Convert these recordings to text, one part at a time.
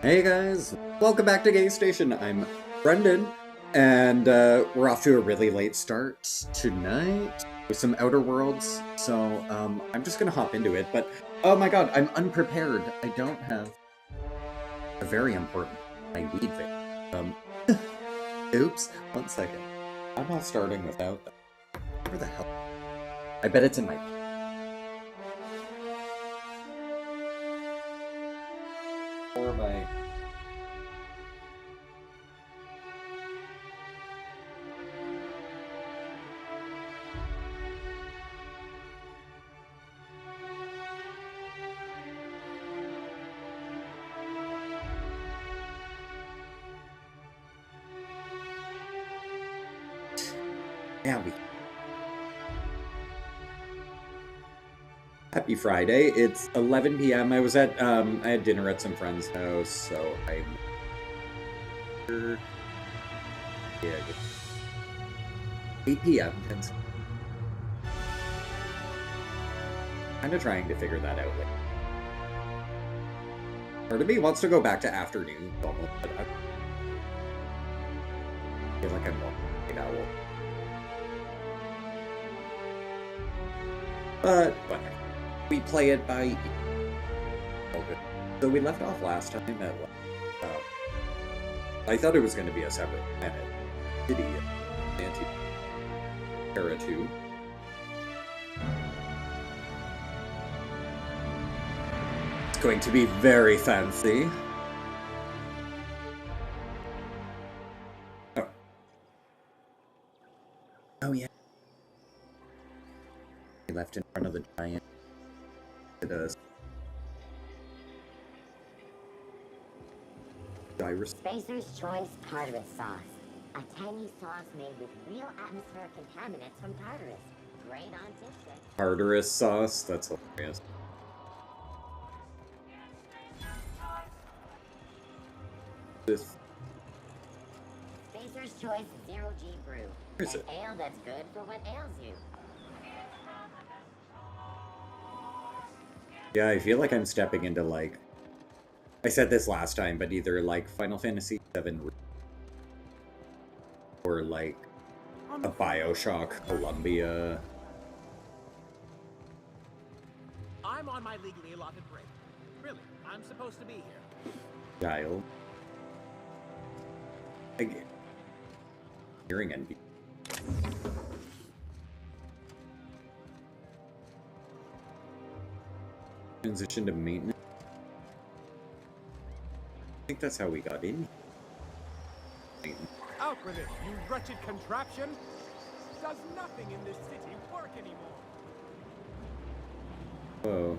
Hey guys, welcome back to GayStation. I'm Brendan, and we're off to a really late start tonight with some Outer Worlds. So I'm just gonna hop into it. But oh my god, I'm unprepared. I don't have a very important my weed thing. Oops. 1 second. I'm not starting without that. Where the hell? I bet it's in my. Or my. Yeah, we. Happy Friday. It's 11 p.m. I was at I had dinner at some friend's house, so I'm here. Yeah, 8 p.m. Kind of trying to figure that out. Part of me wants to go back to afternoon almost, but I feel like I'm more an owl. But whatever. We play it by ear. So we left off last time at I thought it was going to be a separate planet. City Anti-Terra 2. It's going to be very fancy. Oh. Oh yeah. We left in front of the giant. It does. Spacer's Choice Tartarus sauce. A tangy sauce made with real atmospheric contaminants from Tartarus. Great on dipstick. Tartarus sauce? That's hilarious. This. Spacer's Choice Zero G Brew. Where's An it? ale that's good for what ails you. Yeah, I feel like I'm stepping into, like, I said this last time, but either like Final Fantasy VII or like a Bioshock Columbia. I'm on my legally allotted break. Really, I'm supposed to be here. Dial. Again. Hearing envy. Transition to maintenance. I think that's how we got in. Out with it, you wretched contraption! Does nothing in this city work anymore? Whoa.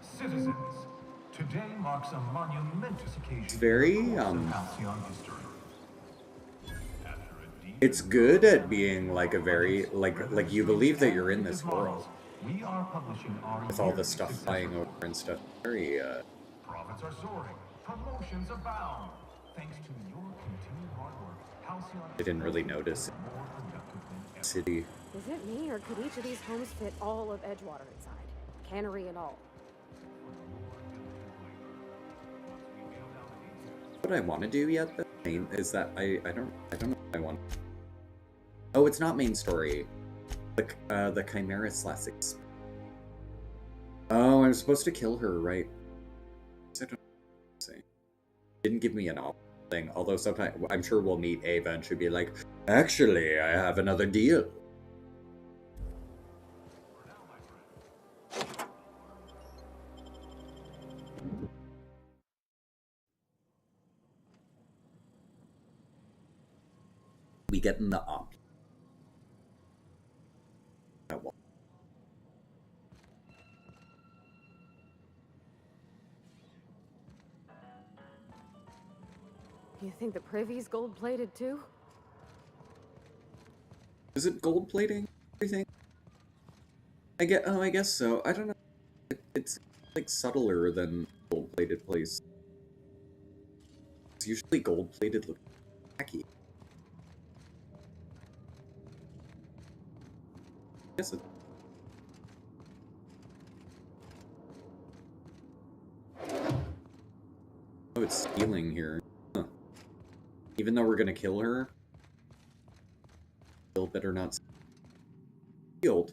Citizens, today marks a monumentous occasion. It's very, in the course of Halcyon history. It's good at being like a very, like you believe that you're in this world. We are publishing our With all the stuff flying over and stuff. Very, Profits are soaring. Promotions abound. Thanks to your continued hard work, Halcyon I didn't really notice it. more productive than ever. City. Is it me, or could each of these homes fit all of Edgewater inside? Cannery and all. What I want to do yet, though, is that I don't know if I want. Oh, it's not main story. The Chimera /6. Oh, I'm supposed to kill her, right? I don't say. Didn't give me an option thing. Although sometimes I'm sure we'll meet Ava and she'll be like, "Actually, I have another deal." We get in the op. You think the privy's gold-plated too? Is it gold plating everything? I guess so. I don't know. It's like subtler than gold plated place. It's usually gold plated looking tacky. I guess it. Oh, it's stealing here. Huh. Even though we're gonna kill her, still better not healed.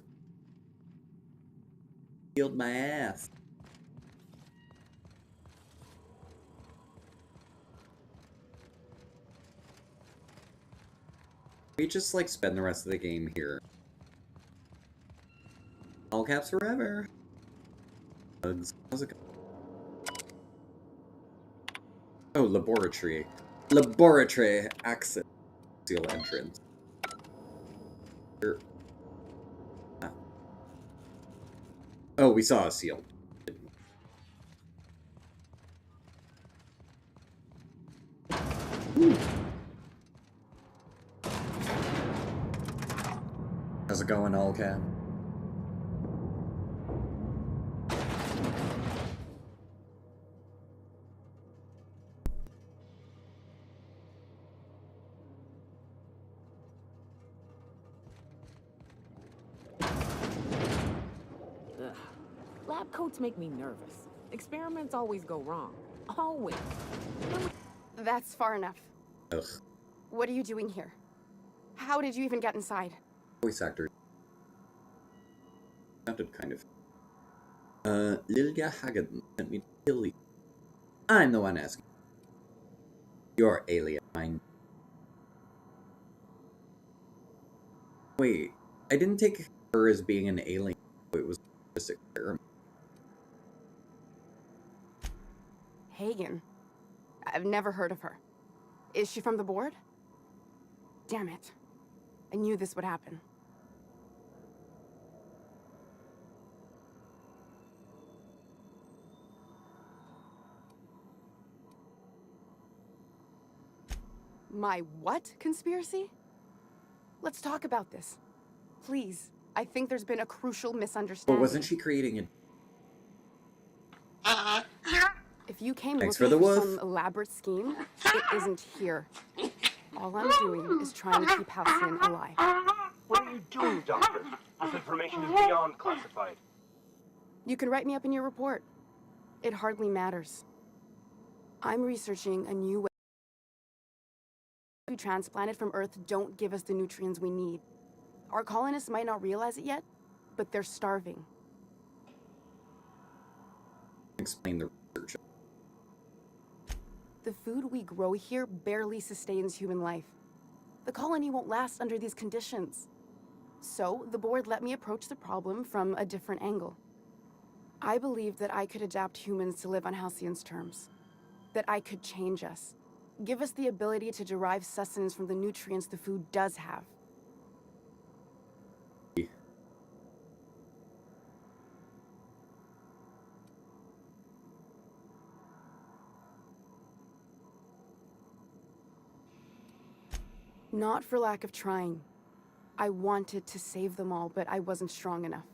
Healed my ass. We just like spend the rest of the game here. All caps forever. Bugs. How's it going? Oh, laboratory. Laboratory access. Seal entrance. Here. Ah. Oh, we saw a seal. Ooh. How's it going, all cap? Ugh. Lab coats make me nervous. Experiments always go wrong. Always. That's far enough. Ugh. What are you doing here? How did you even get inside? Voice actor. Sounded kind of. Lilia Hagen sent me to kill you. I'm the one asking. You're alien mind. Wait, I didn't take her as being an alien. It was just an experiment. Hagen. I've never heard of her. Is she from the board? Damn it. I knew this would happen. My what conspiracy? Let's talk about this. Please. I think there's been a crucial misunderstanding. But wasn't she creating a... If you came Thanks looking for the for woof. some elaborate scheme, it isn't here. All I'm doing is trying to keep Halcyon alive. What are you doing, Doctor? This information is beyond classified. You can write me up in your report. It hardly matters. I'm researching a new way. We transplanted from Earth don't give us the nutrients we need. Our colonists might not realize it yet, but they're starving. Explain the research. The food we grow here barely sustains human life. The colony won't last under these conditions. So, the board let me approach the problem from a different angle. I believed that I could adapt humans to live on Halcyon's terms. That I could change us. Give us the ability to derive sustenance from the nutrients the food does have. Not for lack of trying. I wanted to save them all, but I wasn't strong enough.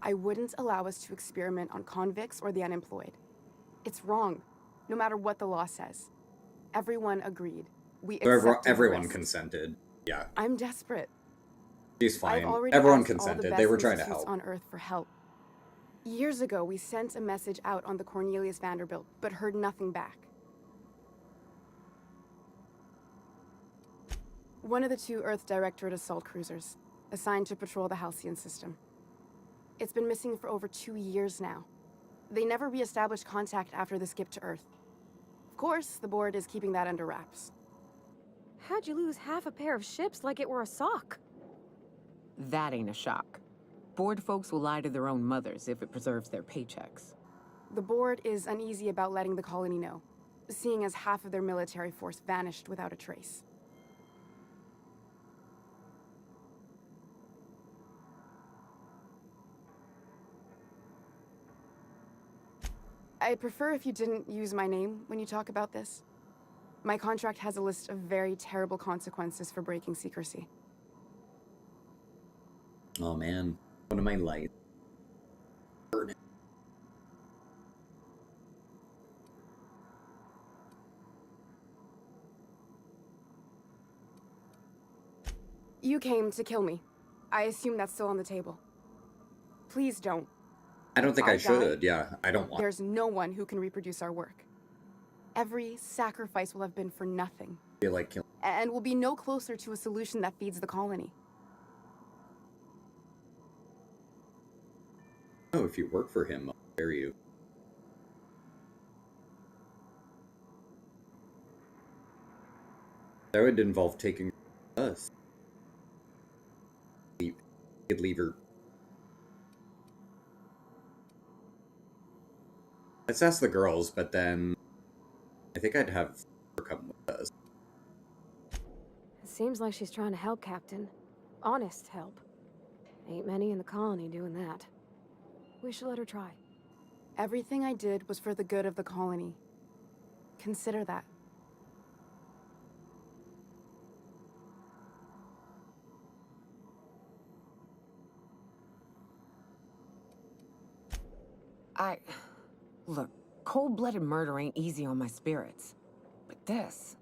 I wouldn't allow us to experiment on convicts or the unemployed. It's wrong, no matter what the law says. Everyone agreed. We accepted Everyone risk. consented. Yeah, I'm desperate. she's fine. I've already Everyone asked all the consented. best They were trying to institutes help. on Earth for help. Years ago, we sent a message out on the Cornelius Vanderbilt, but heard nothing back. One of the two Earth Directorate assault cruisers, assigned to patrol the Halcyon system. It's been missing for over 2 years now. They never re-established contact after the skip to Earth. Of course, the board is keeping that under wraps. How'd you lose half a pair of ships like it were a sock? That ain't a shock. Board folks will lie to their own mothers if it preserves their paychecks. The board is uneasy about letting the colony know, seeing as half of their military force vanished without a trace. I'd prefer if you didn't use my name when you talk about this. My contract has a list of very terrible consequences for breaking secrecy. Oh man, one of my lights. Burn it. You came to kill me. I assume that's still on the table. Please don't. I don't think I I should. Yeah, I don't want. There's no one who can reproduce our work. Every sacrifice will have been for nothing. I feel like killing. And we'll be no closer to a solution that feeds the colony. Oh, if you work for him, I'll spare you. That would involve taking us. You could leave her. Let's ask the girls, but then I think I'd have her come with us. It seems like she's trying to help, Captain. Honest help. Ain't many in the colony doing that. We should let her try. Everything I did was for the good of the colony. Consider that. Look, cold-blooded murder ain't easy on my spirits. But this,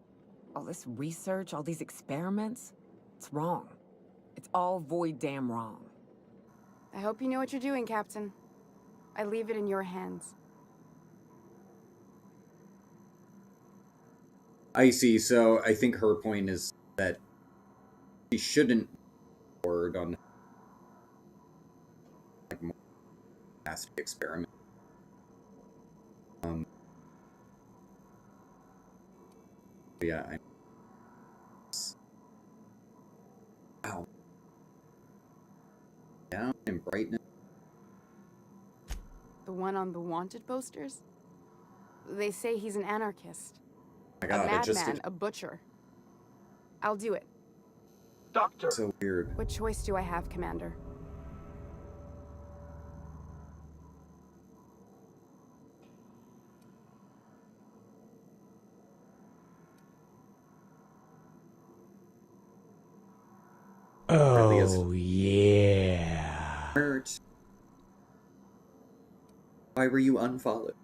all this research, all these experiments, it's wrong. It's all void damn wrong. I hope you know what you're doing, Captain. I leave it in your hands. I see, so I think her point is that she shouldn't forward on like more nasty experiment. Yeah, wow. Down in brightness. The one on the wanted posters? They say he's an anarchist. Oh my God, a madman, a butcher. I'll do it. Doctor! So weird. What choice do I have, Commander? Oh, yeah. Hurt. Why were you unfollowed?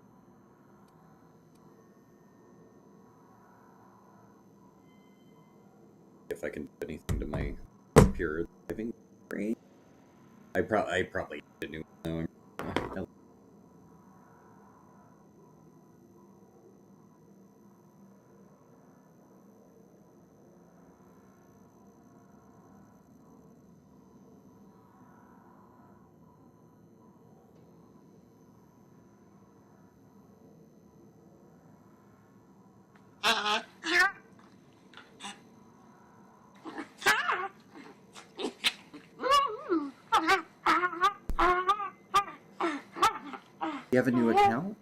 If I can do anything to my pure living brain, I probably didn't know. You have a new account?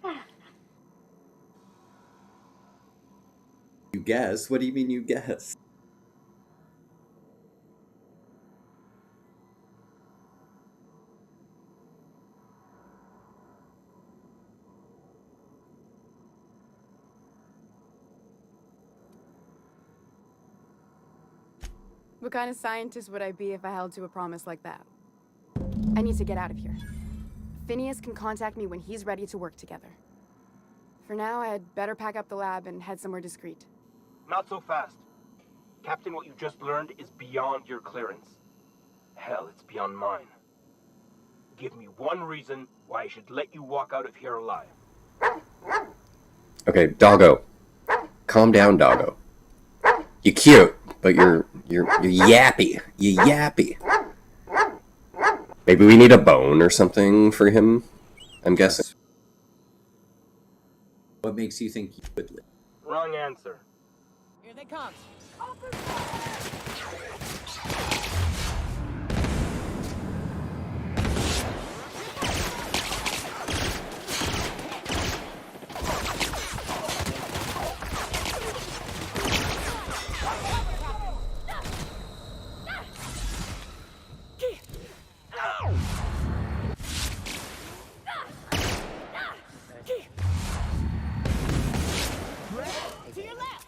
You guess? What do you mean you guess? What kind of scientist would I be if I held to a promise like that? I need to get out of here. Phineas can contact me when he's ready to work together. For now, I had better pack up the lab and head somewhere discreet. Not so fast. Captain, what you just learned is beyond your clearance. Hell, it's beyond mine. Give me one reason why I should let you walk out of here alive. Okay, doggo. Calm down, doggo. You're cute, but you're yappy. You're yappy. Maybe we need a bone or something for him, I'm guessing. What makes you think you would live? Wrong answer. Here they come. To your left!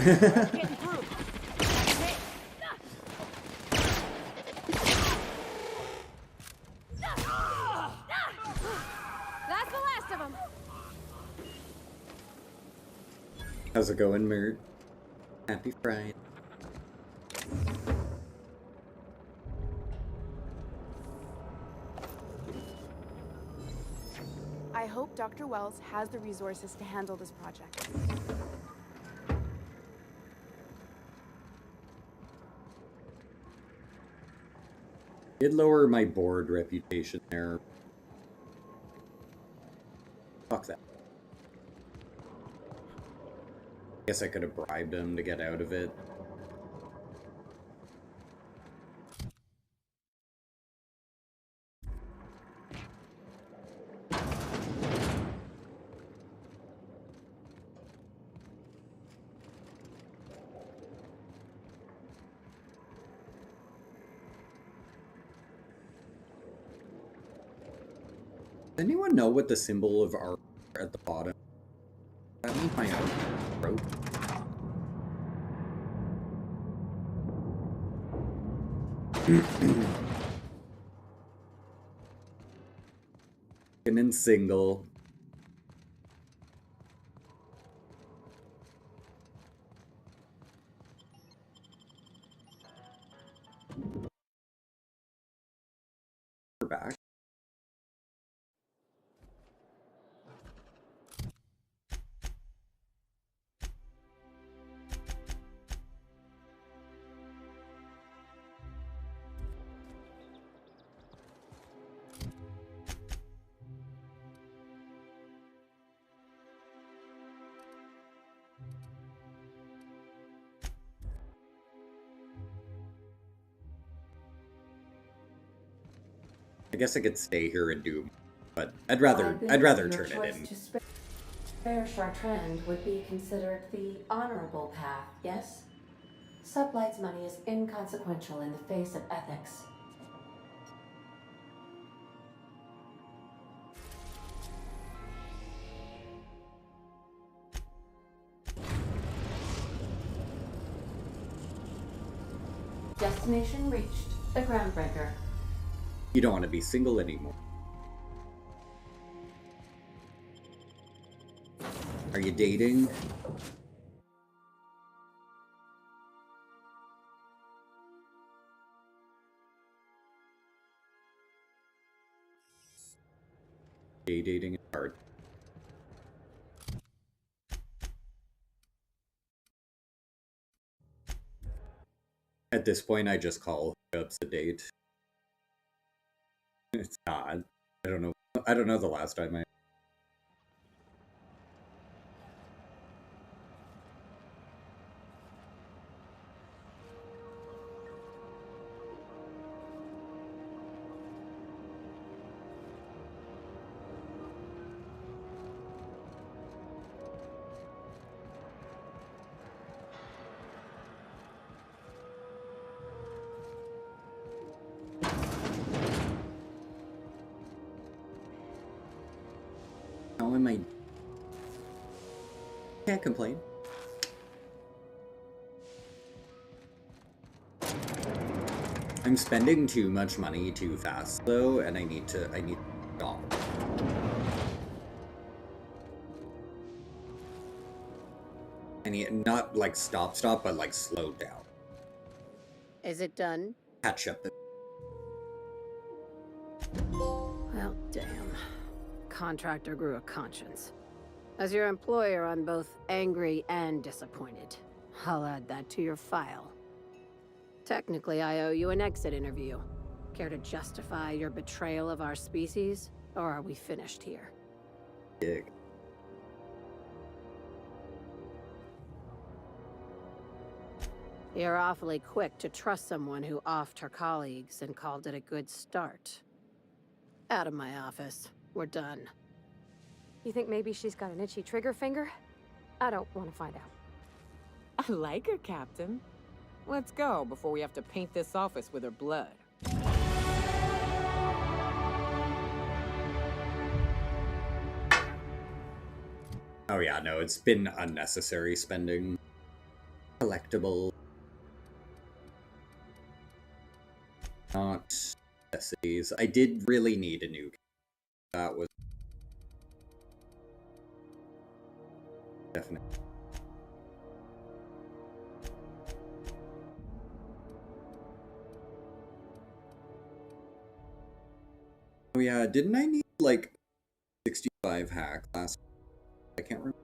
Getting through. That's the last of them. How's it going, Mert? Happy Friday. I hope Dr. Wells has the resources to handle this project. Did lower my board reputation there. Fuck that. Guess I could have bribed him to get out of it. Does anyone know what the symbol of R at the bottom? That means my own throat. And in single. We're back. I guess I could stay here and do, but I'd rather turn it in. To spare Chartrand would be considered the honorable path, yes? Sublight's money is inconsequential in the face of ethics. Destination reached. The Groundbreaker. You don't want to be single anymore. Are you dating? Gay dating is hard. At this point, I just call hookups a date. It's not. I don't know. I don't know the last time I. How am I? Can't complain. I'm spending too much money too fast though, and I need to stop. I need not like stop, but like slow down. Is it done? Catch up. Well, damn. Contractor grew a conscience. As your employer, I'm both angry and disappointed. I'll add that to your file. Technically, I owe you an exit interview. Care to justify your betrayal of our species, or are we finished here? Dig. You're awfully quick to trust someone who offed her colleagues and called it a good start. Out of my office. We're done. You think maybe she's got an itchy trigger finger? I don't want to find out. I like her, Captain. Let's go before we have to paint this office with her blood. Oh yeah, no, it's been unnecessary spending. Collectible. Not necessities. I did really need a new. That was definitely. yeah, didn't I need like 65 hack last? I can't remember.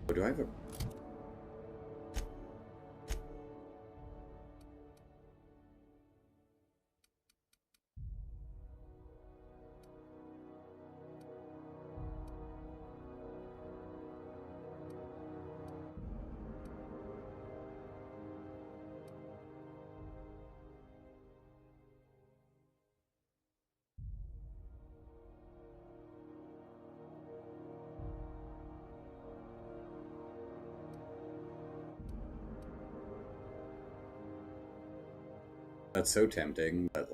Oh, do I have a... That's so tempting, but...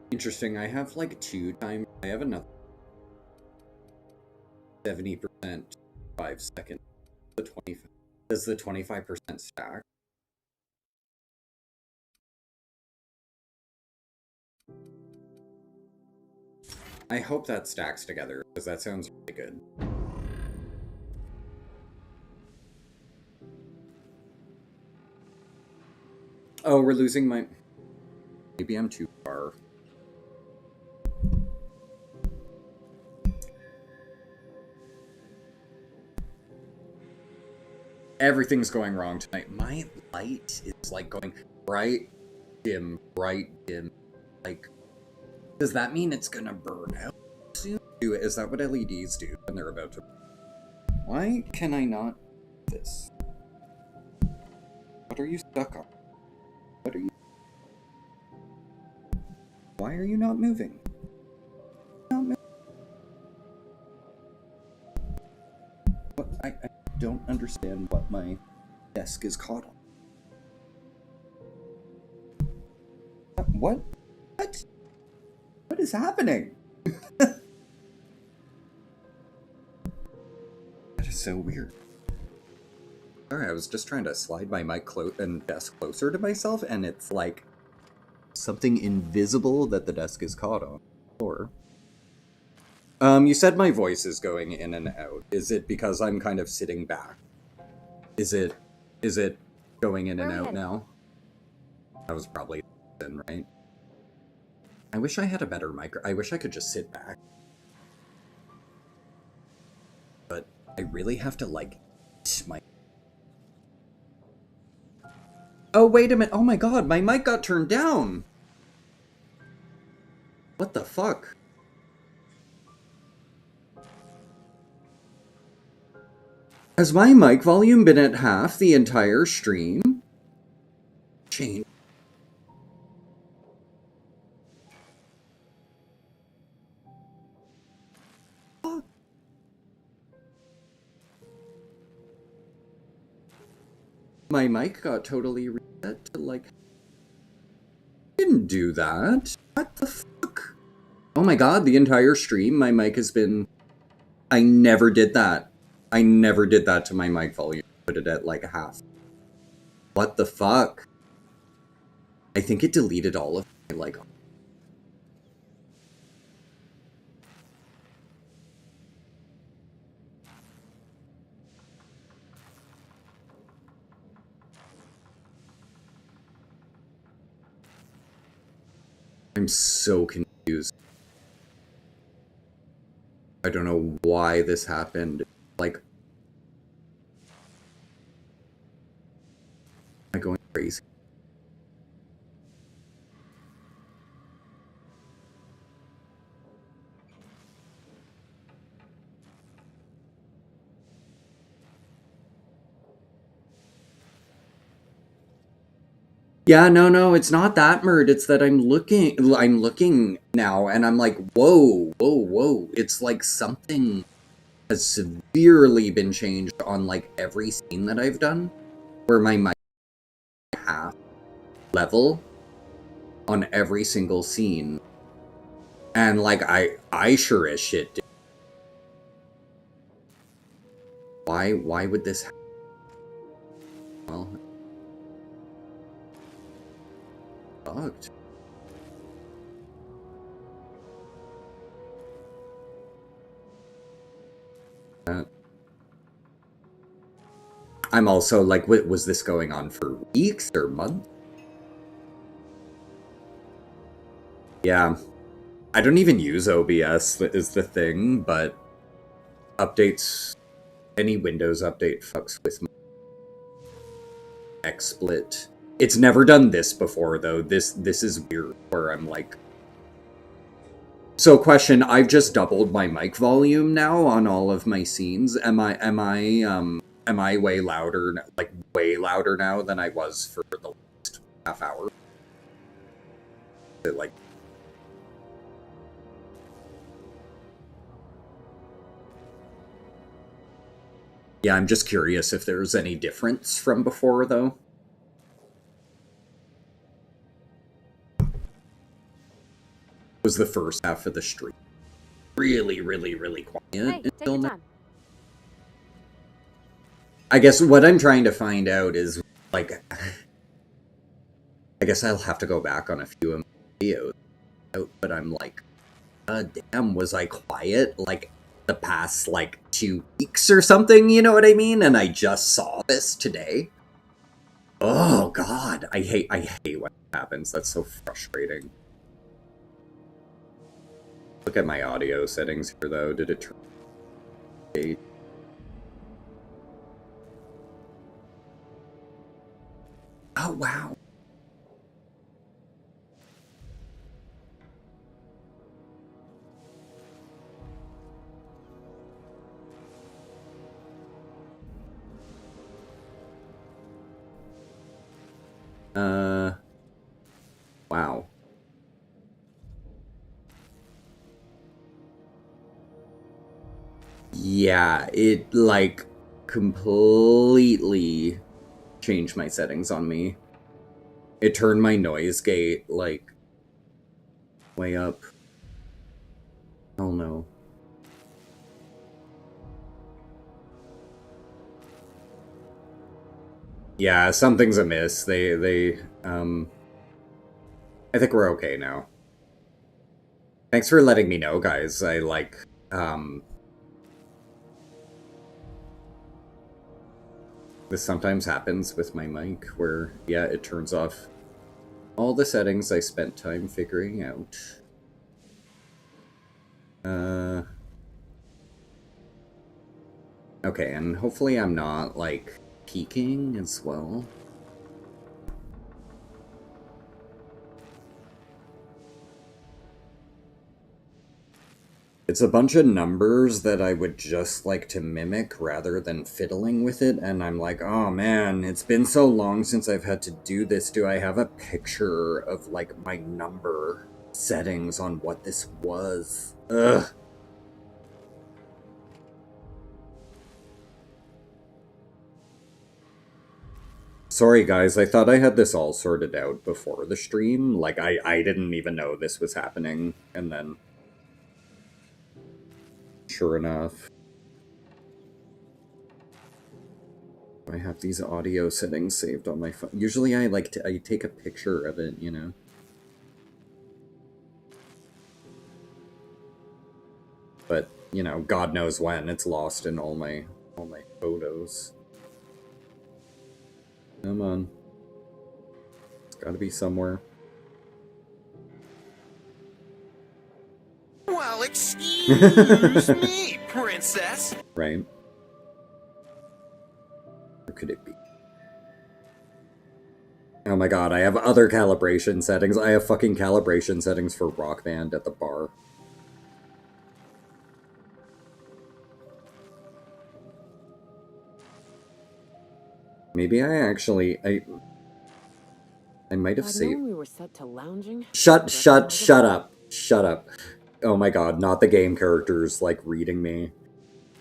Interesting, I have like 2 times. I have another 70%, 5 seconds. The 20. Does the 25% stack? I hope that stacks together, because that sounds really good. Oh, we're losing my... Maybe I'm too far. Everything's going wrong tonight. My light is like going bright, dim, bright, dim. Like, does that mean it's gonna burn out soon? Is that what LEDs do when they're about to... Why can I not do this? What are you stuck on? What are you... Why are you not moving? Not moving. What? I don't understand what my desk is caught on. What? What? What is happening? That is so weird. Sorry, I was just trying to slide my mic and desk closer to myself, and it's like something invisible that the desk is caught on. Or, you said my voice is going in and out. Is it because I'm kind of sitting back? Is it going in and out now? That was probably then, right? I wish I had a better mic. I wish I could just sit back. But I really have to, like, my... Oh, wait a minute. Oh my god, my mic got turned down. What the fuck? Has my mic volume been at half the entire stream? Change. Fuck. My mic got totally reset to, like... Didn't do that. What the fuck? Oh my god, the entire stream, my mic has been... I never did that. I never did that to my mic volume. Put it at, like, half. What the fuck? I think it deleted all of my, like... I'm so confused. I don't know why this happened. Like... Am I going crazy? Yeah, no, it's not that, Murd. It's that I'm looking now, and I'm like, whoa. It's like something has severely been changed on, like, every scene that I've done, where my mic is half level on every single scene. And, like, I sure as shit did. Why would this happen? Well, fucked. I'm also like, was this going on for weeks or months? Yeah. I don't even use OBS is the thing, but updates, any Windows update fucks with my XSplit. It's never done this before though. This is weird where I'm like, so question, I've just doubled my mic volume now on all of my scenes. Am I way louder, like way louder now than I was for the last half hour? Is it like, yeah, I'm just curious if there's any difference from before though. Was the first half of the stream really quiet. Hey, take your time. I guess what I'm trying to find out is, like, I guess I'll have to go back on a few of my videos, but I'm like, damn, was I quiet, like, the past, like, 2 weeks or something, you know what I mean? And I just saw this today. Oh, God, I hate when that happens. That's so frustrating. Look at my audio settings here, though. Did it turn? Oh, wow. Wow. Yeah, it, like, completely changed my settings on me. It turned my noise gate, like, way up. Oh no. Yeah, something's amiss. I think we're okay now. Thanks for letting me know, guys. I, like, this sometimes happens with my mic, where, yeah, it turns off all the settings I spent time figuring out. Okay, and hopefully I'm not, like, peaking as well. It's a bunch of numbers that I would just like to mimic rather than fiddling with it, and I'm like, oh man, it's been so long since I've had to do this. Do I have a picture of, like, my number settings on what this was? Ugh. Sorry guys, I thought I had this all sorted out before the stream. Like, I didn't even know this was happening, and then sure enough. I have these audio settings saved on my phone. Usually I take a picture of it, you know. But, you know, God knows when it's lost in all my photos. Come on. It's gotta be somewhere. Well, excuse me, princess. Right. Where could it be? Oh my god, I have other calibration settings. I have fucking calibration settings for Rock Band at the bar. Maybe I I might have I'd saved. known we were set to lounging. Shut up. Shut up. Oh my god, not the game characters, like, reading me.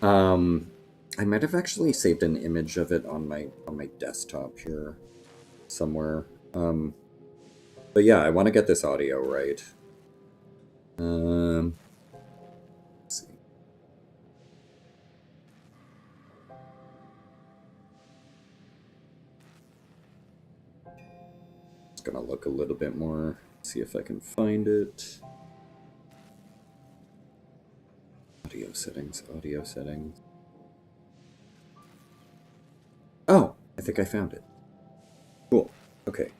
I might have actually saved an image of it on my desktop here somewhere. But yeah, I want to get this audio right. Let's see. Just gonna look a little bit more, see if I can find it. Audio settings, audio settings. Oh, I think I found it. Cool. Okay.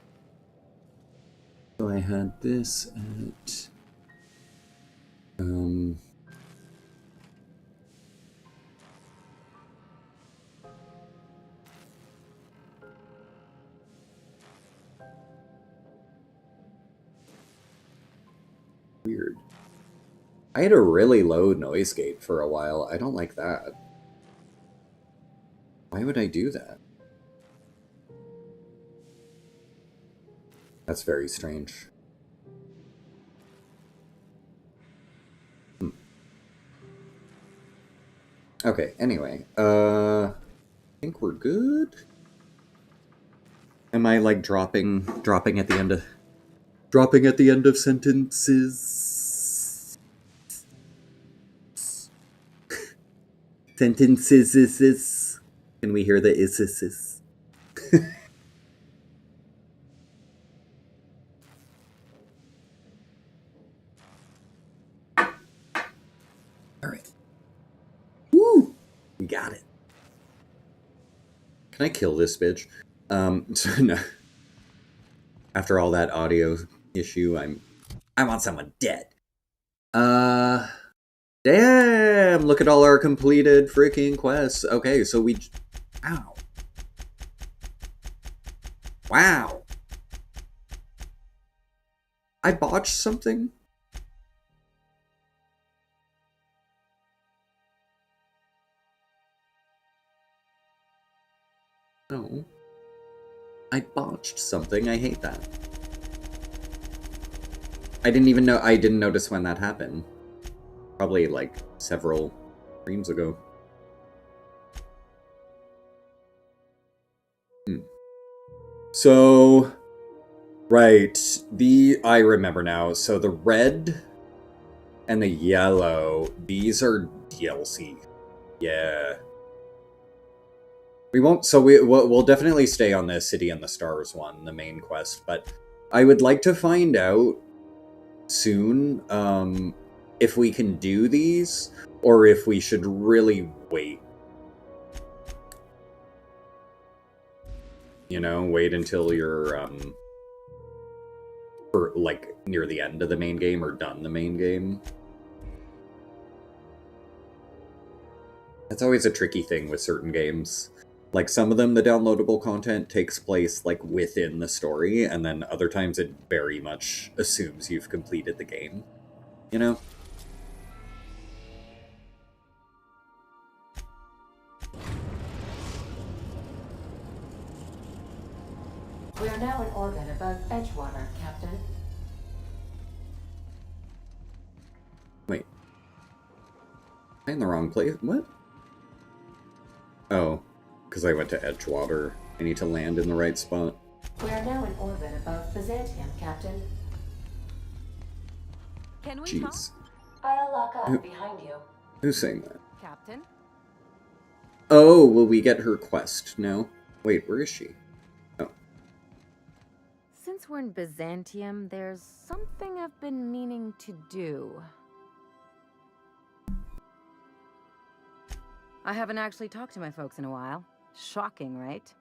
So I had this at weird. I had a really low noise gate for a while. I don't like that. Why would I do that? That's very strange. Okay, anyway. I think we're good. Am I like dropping at the end of sentences? Sentences. Can we hear the is? Alright. Woo! We got it. Can I kill this bitch? So no. After all that audio issue, I want someone dead. Damn! Look at all our completed freaking quests. Okay, so we... Ow. Wow. I botched something? No. I botched something. I hate that. I didn't notice when that happened. Probably like several streams ago. So, right, I remember now. So the red and the yellow, these are DLC. Yeah. We won't, so we'll definitely stay on the City and the Stars one, the main quest, but I would like to find out soon, if we can do these, or if we should really wait. You know, wait until you're, for, like, near the end of the main game, or done the main game. That's always a tricky thing with certain games. Like, some of them, the downloadable content takes place, like, within the story, and then other times it very much assumes you've completed the game. You know? We are now in orbit above Edgewater, Captain. Wait. Am I in the wrong place? What? Oh. Because I went to Edgewater. I need to land in the right spot. We are now in orbit above Byzantium, Captain. Can we Jeez. I'll lock up behind you. Who's saying that? Captain? Oh, will we get her quest? No? Wait, where is she? Oh. Since we're in Byzantium, there's something I've been meaning to do. I haven't actually talked to my folks in a while. Shocking, right?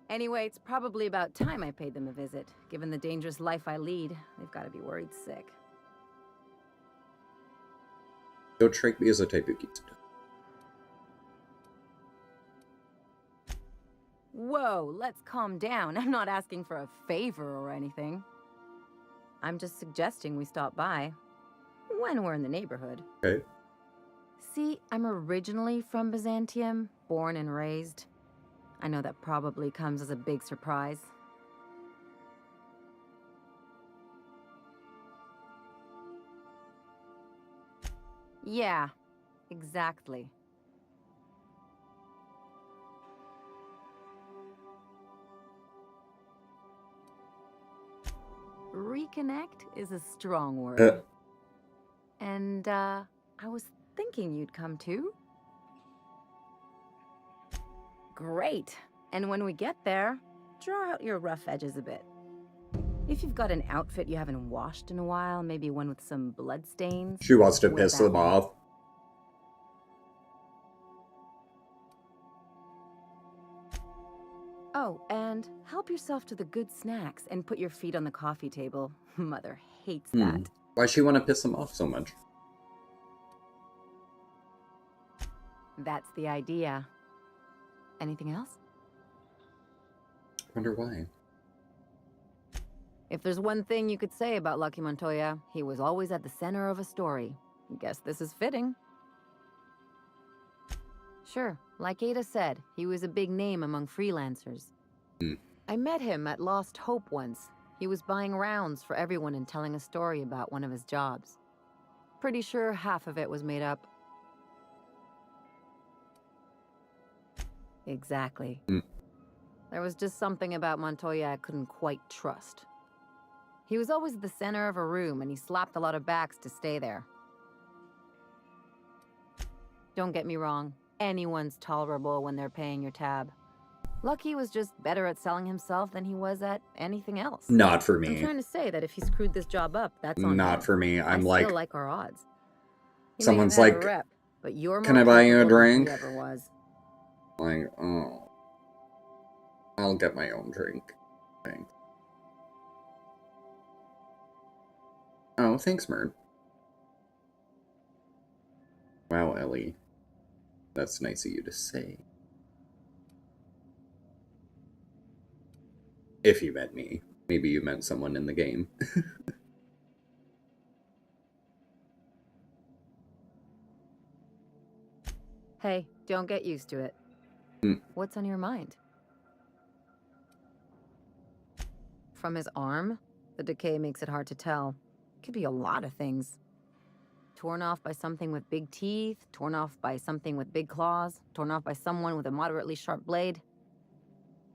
Anyway, it's probably about time I paid them a visit. Given the dangerous life I lead, they've got to be worried sick. Don't strike me as a type of geek. Whoa, let's calm down. I'm not asking for a favor or anything. I'm just suggesting we stop by. When we're in the neighborhood. Okay. See, I'm originally from Byzantium, born and raised. I know that probably comes as a big surprise. Yeah, exactly. Reconnect is a strong word. And, I was thinking you'd come too. Great. And when we get there, draw out your rough edges a bit. If you've got an outfit you haven't washed in a while, maybe one with some blood stains. She wants to wear piss that them one. off. Oh, and help yourself to the good snacks and put your feet on the coffee table. Mother hates that. Why she want to piss them off so much? That's the idea. Anything else? Wonder why. If there's one thing you could say about Lucky Montoya, he was always at the center of a story. Guess this is fitting. Sure, like Ada said, he was a big name among freelancers. I met him at Lost Hope once. He was buying rounds for everyone and telling a story about one of his jobs. Pretty sure half of it was made up. Exactly. There was just something about Montoya I couldn't quite trust. He was always at the center of a room, and he slapped a lot of backs to stay there. Don't get me wrong, anyone's tolerable when they're paying your tab. Lucky was just better at selling himself than he was at anything else. Not for me. I'm trying to say that if he screwed this job up, that's on him. Not for me. I still like our odds. He someone's may have had like, a rep, but you're can more I buy you a capable than he drink? ever was. Like, oh, I'll get my own drink. Thanks. Oh, thanks, Merd. Wow, Ellie. That's nice of you to say. If you meant me. Maybe you meant someone in the game. Hey, don't get used to it. What's on your mind? From his arm? The decay makes it hard to tell. Could be a lot of things. Torn off by something with big teeth, torn off by something with big claws, torn off by someone with a moderately sharp blade.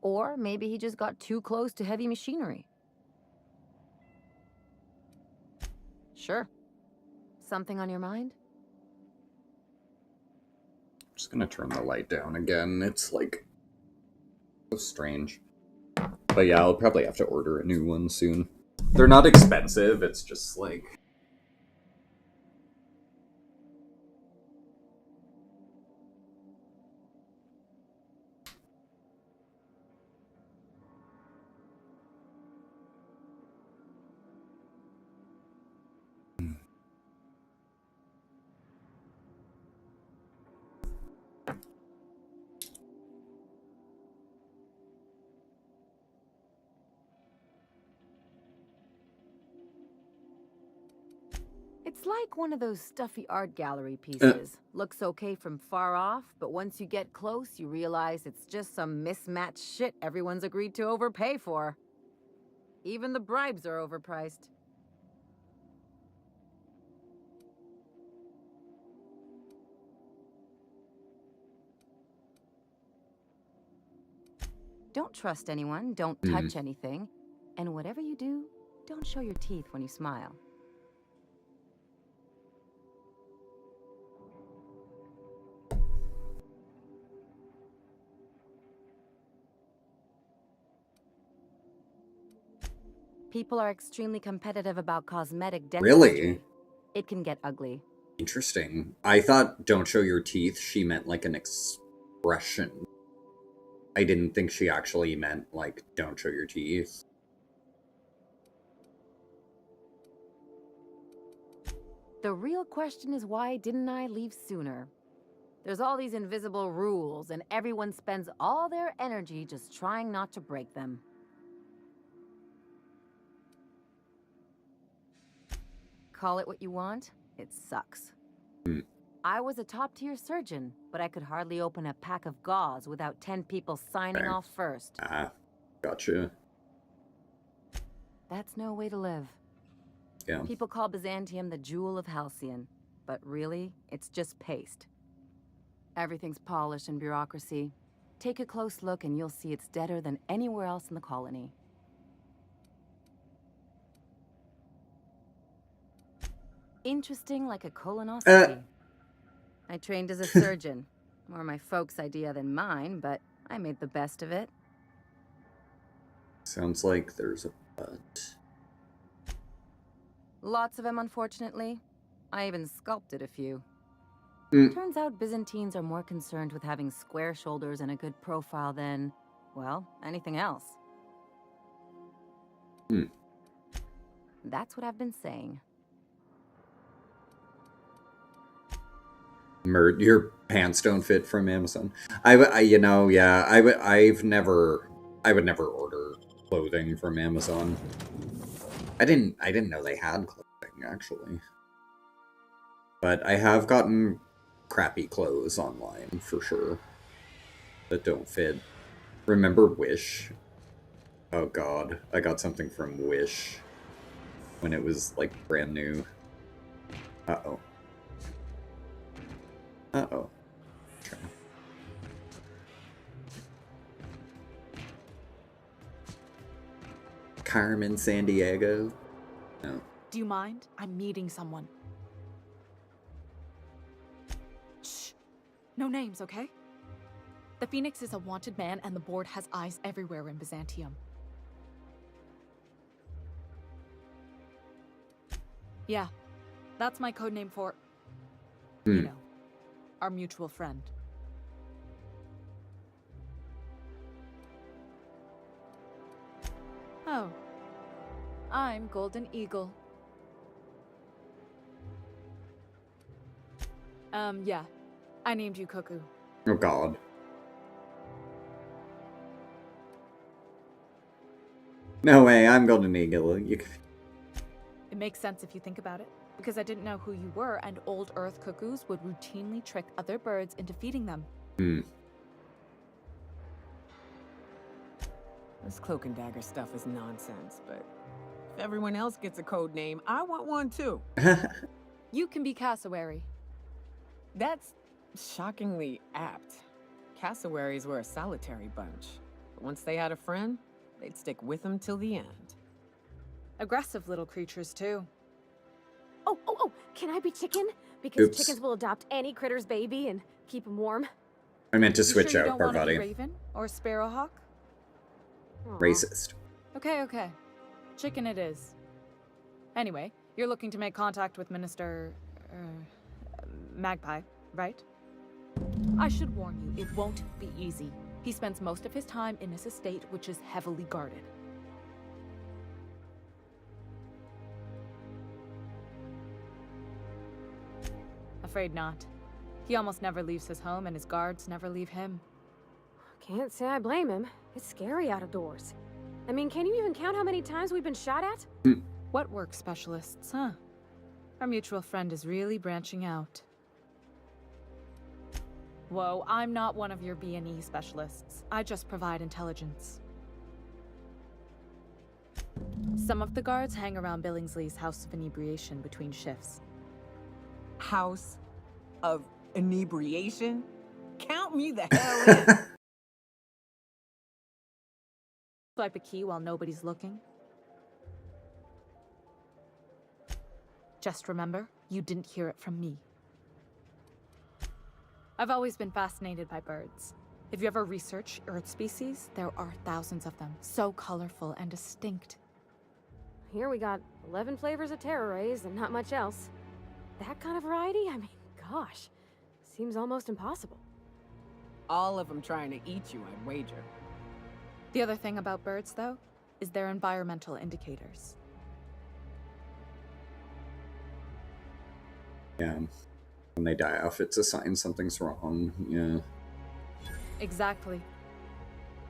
Or maybe he just got too close to heavy machinery. Sure. Something on your mind? I'm just gonna turn the light down again. It's like so strange. But yeah, I'll probably have to order a new one soon. They're not expensive, it's just like... It's like one of those stuffy art gallery pieces. Looks okay from far off, but once you get close, you realize it's just some mismatched shit everyone's agreed to overpay for. Even the bribes are overpriced. Don't trust anyone, don't touch anything, and whatever you do, don't show your teeth when you smile. People are extremely competitive about cosmetic dentistry. Really? It can get ugly. Interesting. I thought don't show your teeth, she meant like an expression. I didn't think she actually meant like don't show your teeth. The real question is, why didn't I leave sooner? There's all these invisible rules, and everyone spends all their energy just trying not to break them. Call it what you want, it sucks. I was a top-tier surgeon, but I could hardly open a pack of gauze without 10 people signing off first. Ah, gotcha. That's no way to live. Yeah. People call Byzantium the jewel of Halcyon, but really, it's just paste. Everything's polished and bureaucracy. Take a close look and you'll see it's deader than anywhere else in the colony. Interesting like a colonoscopy. I trained as a surgeon. More my folks' idea than mine, but I made the best of it. Sounds like there's a but. Lots of them, unfortunately. I even sculpted a few. Turns out Byzantines are more concerned with having square shoulders and a good profile than, well, anything else. That's what I've been saying. Your pants don't fit from Amazon. I would never order clothing from Amazon. I didn't know they had clothing, actually. But I have gotten crappy clothes online, for sure, that don't fit. Remember Wish? Oh god, I got something from Wish when it was, like, brand new. Uh-oh. Uh-oh. Okay. Carmen Sandiego? No. Do you mind? I'm meeting someone. Shh. No names, okay? The Phoenix is a wanted man, and the board has eyes everywhere in Byzantium. Yeah, that's my codename for, you know, our mutual friend. Oh, I'm Golden Eagle. Yeah, I named you Cuckoo. Oh god. No way, I'm Golden Eagle. It makes sense if you think about it, because I didn't know who you were, and old Earth cuckoos would routinely trick other birds into feeding them. This cloak and dagger stuff is nonsense, but if everyone else gets a code name, I want one too. You can be Cassowary. That's shockingly apt. Cassowaries were a solitary bunch, but once they had a friend, they'd stick with them till the end. Aggressive little creatures, too. Oh, can I be chicken? Because chickens will adopt any critter's baby and keep them warm. I meant to switch sure out Parvati. Parvati. Raven or Sparrowhawk? Racist. Okay. Chicken it is. Anyway, you're looking to make contact with Minister... Magpie, right? I should warn you, it won't be easy. He spends most of his time in his estate, which is heavily guarded. Afraid not. He almost never leaves his home, and his guards never leave him. Can't say I blame him. It's scary out of doors. I mean, can you even count how many times we've been shot at? What work specialists, huh? Our mutual friend is really branching out. Whoa, I'm not one of your B&E specialists. I just provide intelligence. Some of the guards hang around Billingsley's House of Inebriation between shifts. House of Inebriation? Count me the hell in! Swipe a key while nobody's looking. Just remember, you didn't hear it from me. I've always been fascinated by birds. If you ever research Earth species, there are thousands of them, so colorful and distinct. Here we got 11 flavors of terror rays and not much else. That kind of variety? I mean, gosh, seems almost impossible. All of them trying to eat you, I'd wager. The other thing about birds, though, is their environmental indicators. Yeah. When they die off, it's a sign something's wrong. Yeah. Exactly.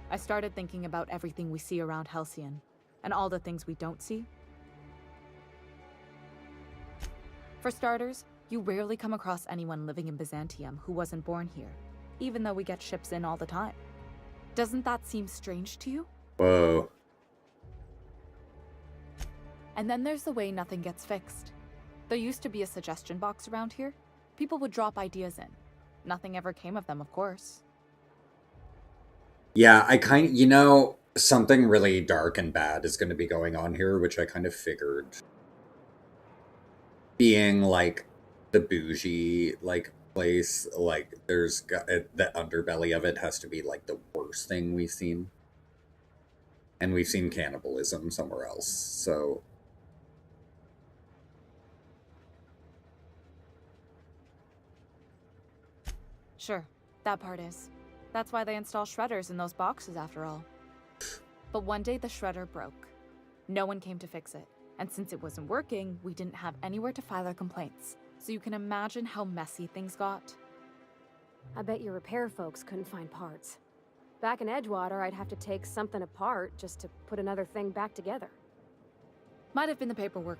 I started thinking about everything we see around Halcyon, and all the things we don't see. For starters, you rarely come across anyone living in Byzantium who wasn't born here, even though we get ships in all the time. Doesn't that seem strange to you? Whoa. And then there's the way nothing gets fixed. There used to be a suggestion box around here. People would drop ideas in. Nothing ever came of them, of course. Yeah, I kind of, you know, something really dark and bad is going to be going on here, which I kind of figured. Being, like, the bougie, like, place, like, there's, the underbelly of it has to be, like, the worst thing we've seen. And we've seen cannibalism somewhere else, so... Sure, that part is. That's why they install shredders in those boxes, after all. But one day the shredder broke. No one came to fix it. And since it wasn't working, we didn't have anywhere to file our complaints. So you can imagine how messy things got. I bet your repair folks couldn't find parts. Back in Edgewater, I'd have to take something apart just to put another thing back together. Might have been the paperwork.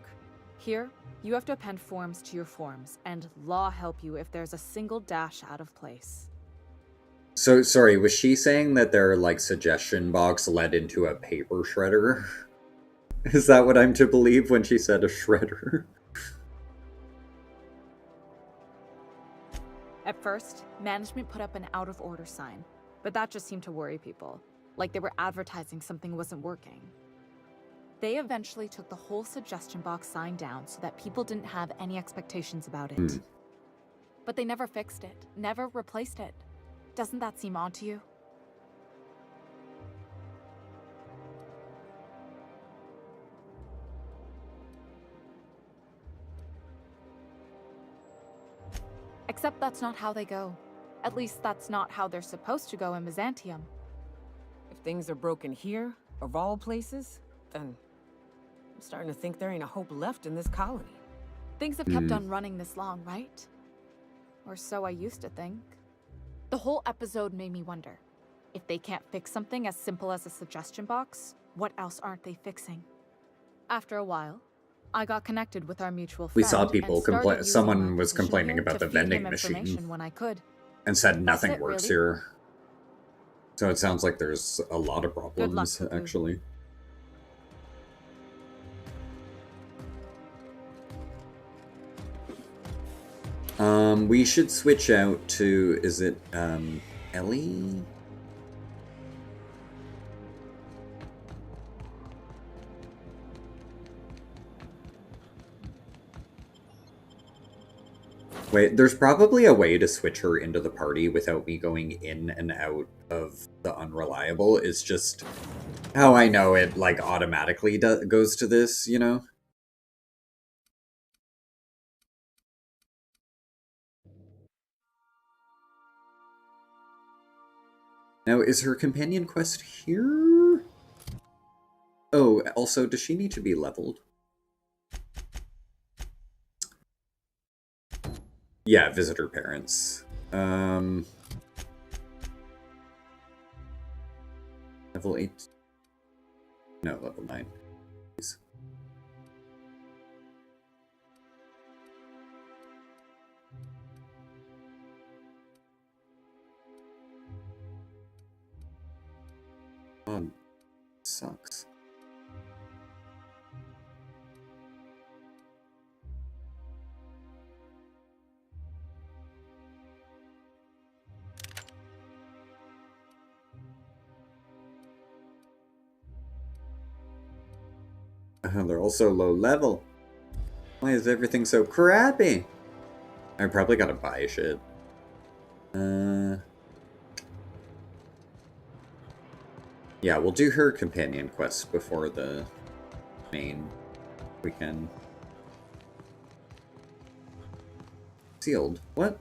Here, you have to append forms to your forms, and law help you if there's a single dash out of place. So, sorry, was she saying that their, like, suggestion box led into a paper shredder? Is that what I'm to believe when she said a shredder? At first, management put up an out-of-order sign, but that just seemed to worry people, like they were advertising something wasn't working. They eventually took the whole suggestion box sign down so that people didn't have any expectations about it. But they never fixed it, never replaced it. Doesn't that seem odd to you? Except that's not how they go. At least that's not how they're supposed to go in Byzantium. If things are broken here, of all places, then I'm starting to think there ain't a hope left in this colony. Things have kept on running this long, right? Or so I used to think. The whole episode made me wonder, if they can't fix something as simple as a suggestion box, what else aren't they fixing? After a while, I got connected with our mutual friend. We saw people complain. Someone was position complaining here about to the feed him vending machine information when I could. and said That's nothing it, works really. here. So it sounds like there's a lot of problems, Cuckoo. actually. We should switch out to, is it, Ellie? Wait, there's probably a way to switch her into the party without me going in and out of the unreliable. It's just how I know it, like, automatically goes to this, you know? Now, is her companion quest here? Oh, also, does she need to be leveled? Yeah, visitor parents. Level 8? No, level 9. Please. Sucks. They're also low level. Why is everything so crappy? I probably gotta buy shit. Yeah, we'll do her companion quest before the main. We can. Sealed. What?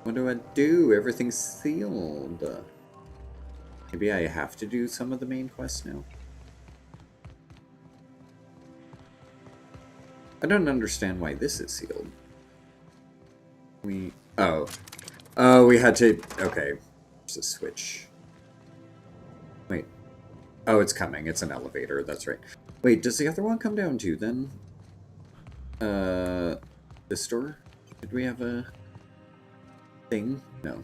What do I do? Everything's sealed. Maybe I have to do some of the main quests now? I don't understand why this is sealed. Oh. Oh, we had to... Okay. There's a switch. Wait. Oh, it's coming. It's an elevator. That's right. Wait, does the other one come down too, then? This door? Did we have a thing? No.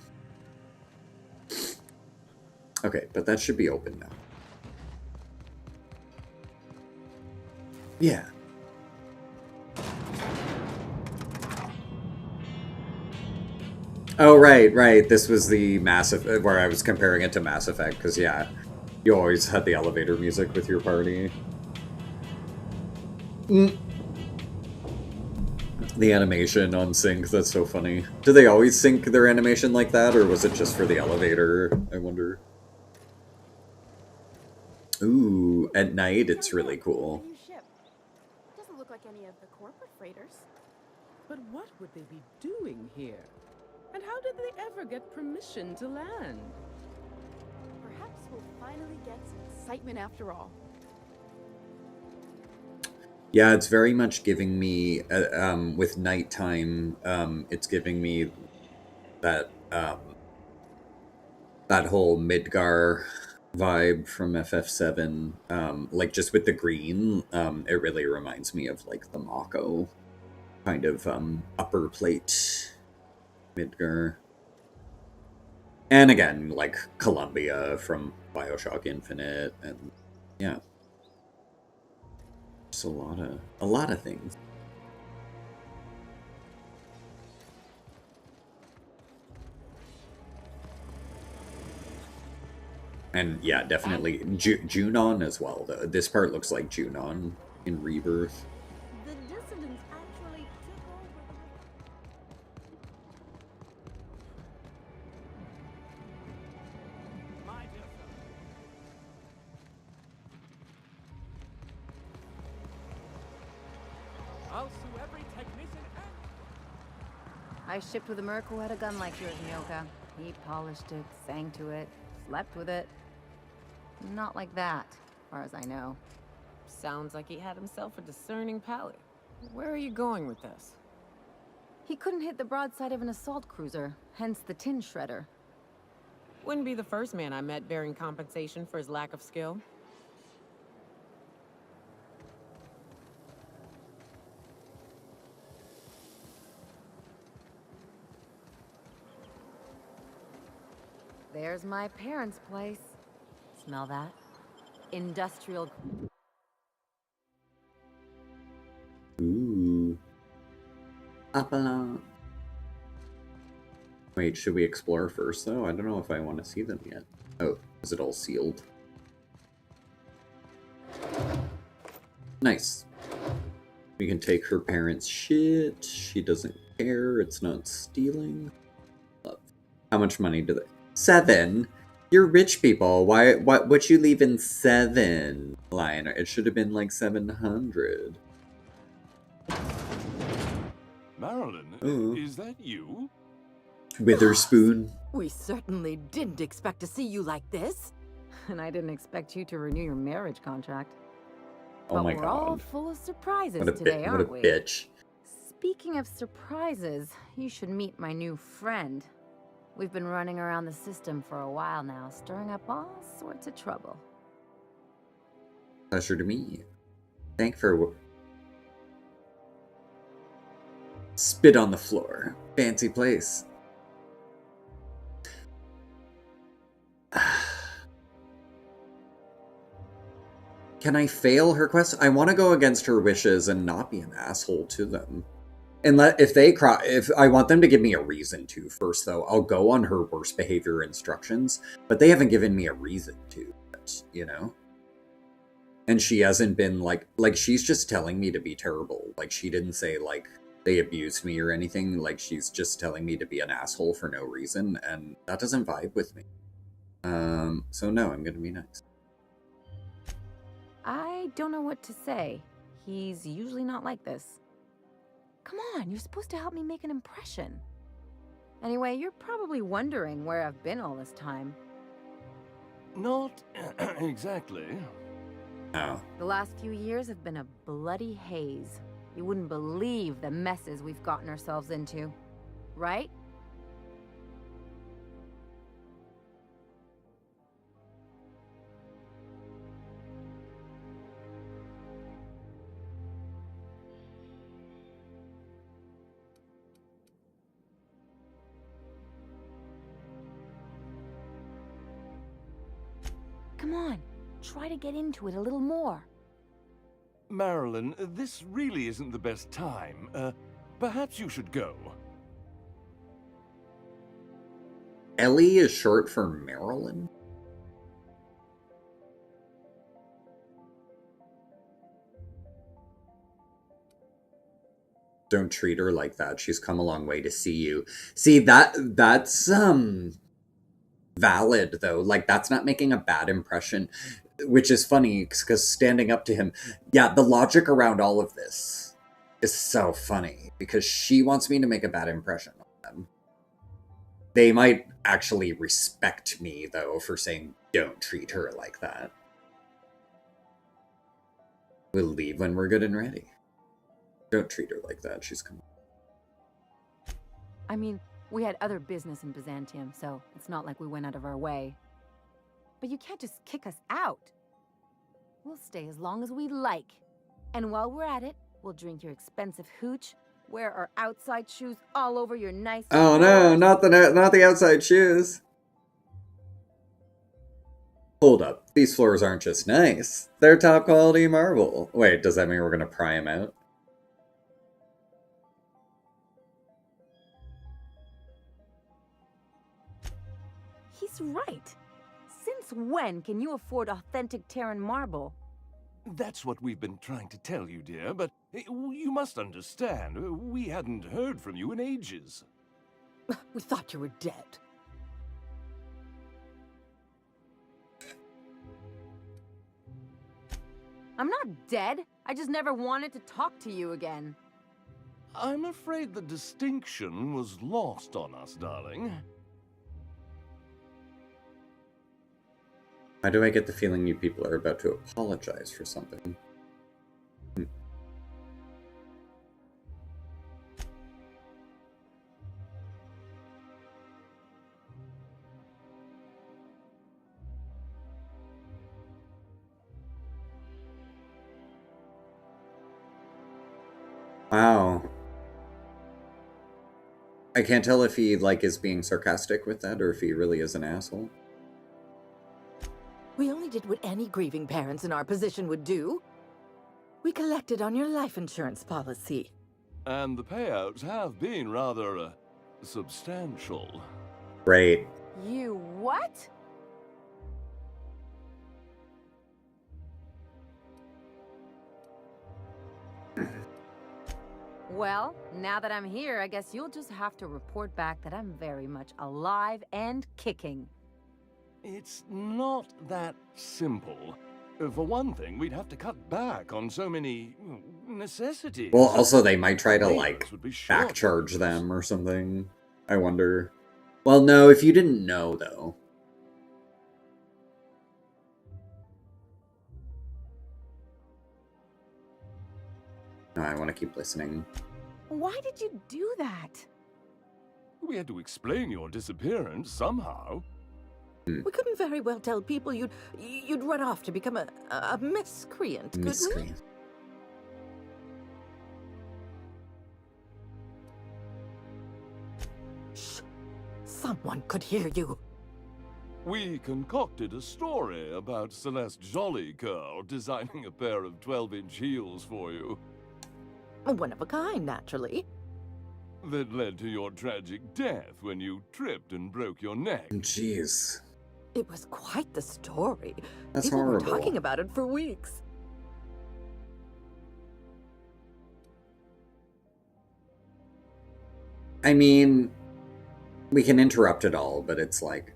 Okay, but that should be open now. Yeah. Oh, right. This was the Mass Effect, where I was comparing it to Mass Effect, because, yeah, you always had the elevator music with your party. The animation on sync, that's so funny. Do they always sync their animation like that, or was it just for the elevator, I wonder? Ooh, at night it's really cool. New ship. Doesn't look like any of the corporate freighters. But what would they be doing here? And how did they ever get permission to land? Perhaps we'll finally get some excitement after all. Yeah, it's very much giving me, with nighttime, it's giving me that, that whole Midgar vibe from FF7, like just with the green, it really reminds me of like the Mako kind of, upper plate Midgar. And again, like Columbia from BioShock Infinite, and yeah. Just a lot of things. And yeah, definitely Junon as well. This part looks like Junon in Rebirth. The dissidents actually took over. My dear fellow. I'll sue every technician and... I shipped with a merc who had a gun like yours, Myoka. He polished it, sang to it, slept with it. Not like that, as far as I know. Sounds like he had himself a discerning palate. Where are you going with this? He couldn't hit the broadside of an assault cruiser, hence the tin shredder. Wouldn't be the first man I met bearing compensation for his lack of skill. There's my parents' place. Smell that? Industrial. Ooh. Apala. Wait, should we explore first, though? I don't know if I want to see them yet. Oh, is it all sealed? Nice. We can take her parents' shit. She doesn't care. It's not stealing. Love. How much money do they... 7? You're rich people. Why? What would you leave in 7, Lion? It should have been like 700. Marilyn, Ooh. is that you? Witherspoon. We certainly didn't expect to see you like this. And I didn't expect you to renew your marriage contract. Oh but my we're all god. full of surprises What a today, what a aren't we? bitch. Speaking of surprises, you should meet my new friend. We've been running around the system for a while now, stirring up all sorts of trouble. Pleasure to meet you. Thank for... Spit on the floor. Fancy place. Can I fail her quest? I want to go against her wishes and not be an asshole to them. And if I want them to give me a reason to first, though, I'll go on her worst behavior instructions. But they haven't given me a reason to, you know? And she hasn't been like she's just telling me to be terrible. Like, she didn't say, like, they abused me or anything. Like, she's just telling me to be an asshole for no reason. And that doesn't vibe with me. So no, I'm gonna be nice. I don't know what to say. He's usually not like this. Come on, you're supposed to help me make an impression. Anyway, you're probably wondering where I've been all this time. Not exactly. No. The last few years have been a bloody haze. You wouldn't believe the messes we've gotten ourselves into. Right? on, try to get into it a little more. Marilyn, this really isn't the best time. Perhaps you should go. Ellie is short for Marilyn? Don't treat her like that. She's come a long way to see you. See, that's valid though. Like, that's not making a bad impression, which is funny because standing up to him, yeah, the logic around all of this is so funny because she wants me to make a bad impression on them. They might actually respect me though for saying don't treat her like that. We'll leave when we're good and ready. Don't treat her like that. She's coming. I mean, we had other business in Byzantium, so it's not like we went out of our way. But you can't just kick us out. We'll stay as long as we like. And while we're at it, we'll drink your expensive hooch, wear our outside shoes all over your nice... Oh no, not the outside shoes. Hold up. These floors aren't just nice. They're top quality marble. Wait, does that mean we're gonna pry them out? He's right. Since when can you afford authentic Terran marble? That's what we've been trying to tell you, dear, but you must understand, we hadn't heard from you in ages. We thought you were dead. I'm not dead. I just never wanted to talk to you again. I'm afraid the distinction was lost on us, darling. Why do I get the feeling you people are about to apologize for something? Wow. I can't tell if he, like, is being sarcastic with that or if he really is an asshole. We only did what any grieving parents in our position would do. We collected on your life insurance policy. And the payouts have been rather, substantial. Great. You what? Well, now that I'm here, I guess you'll just have to report back that I'm very much alive and kicking. It's not that simple. For one thing, we'd have to cut back on so many necessities. Well, also they might try to, like, back charge them or something. I wonder. Well, no, if you didn't know, though. No, I want to keep listening. Why did you do that? We had to explain your disappearance somehow. We couldn't very well tell people you'd run off to become a miscreant, could we? Shh! Someone could hear you. We concocted a story about Celeste Jollycurl designing a pair of 12-inch heels for you. One of a kind, naturally. That led to your tragic death when you tripped and broke your neck. Jeez. It was quite the story. That's People horrible. were talking about it for weeks. I mean, we can interrupt it all, but it's like...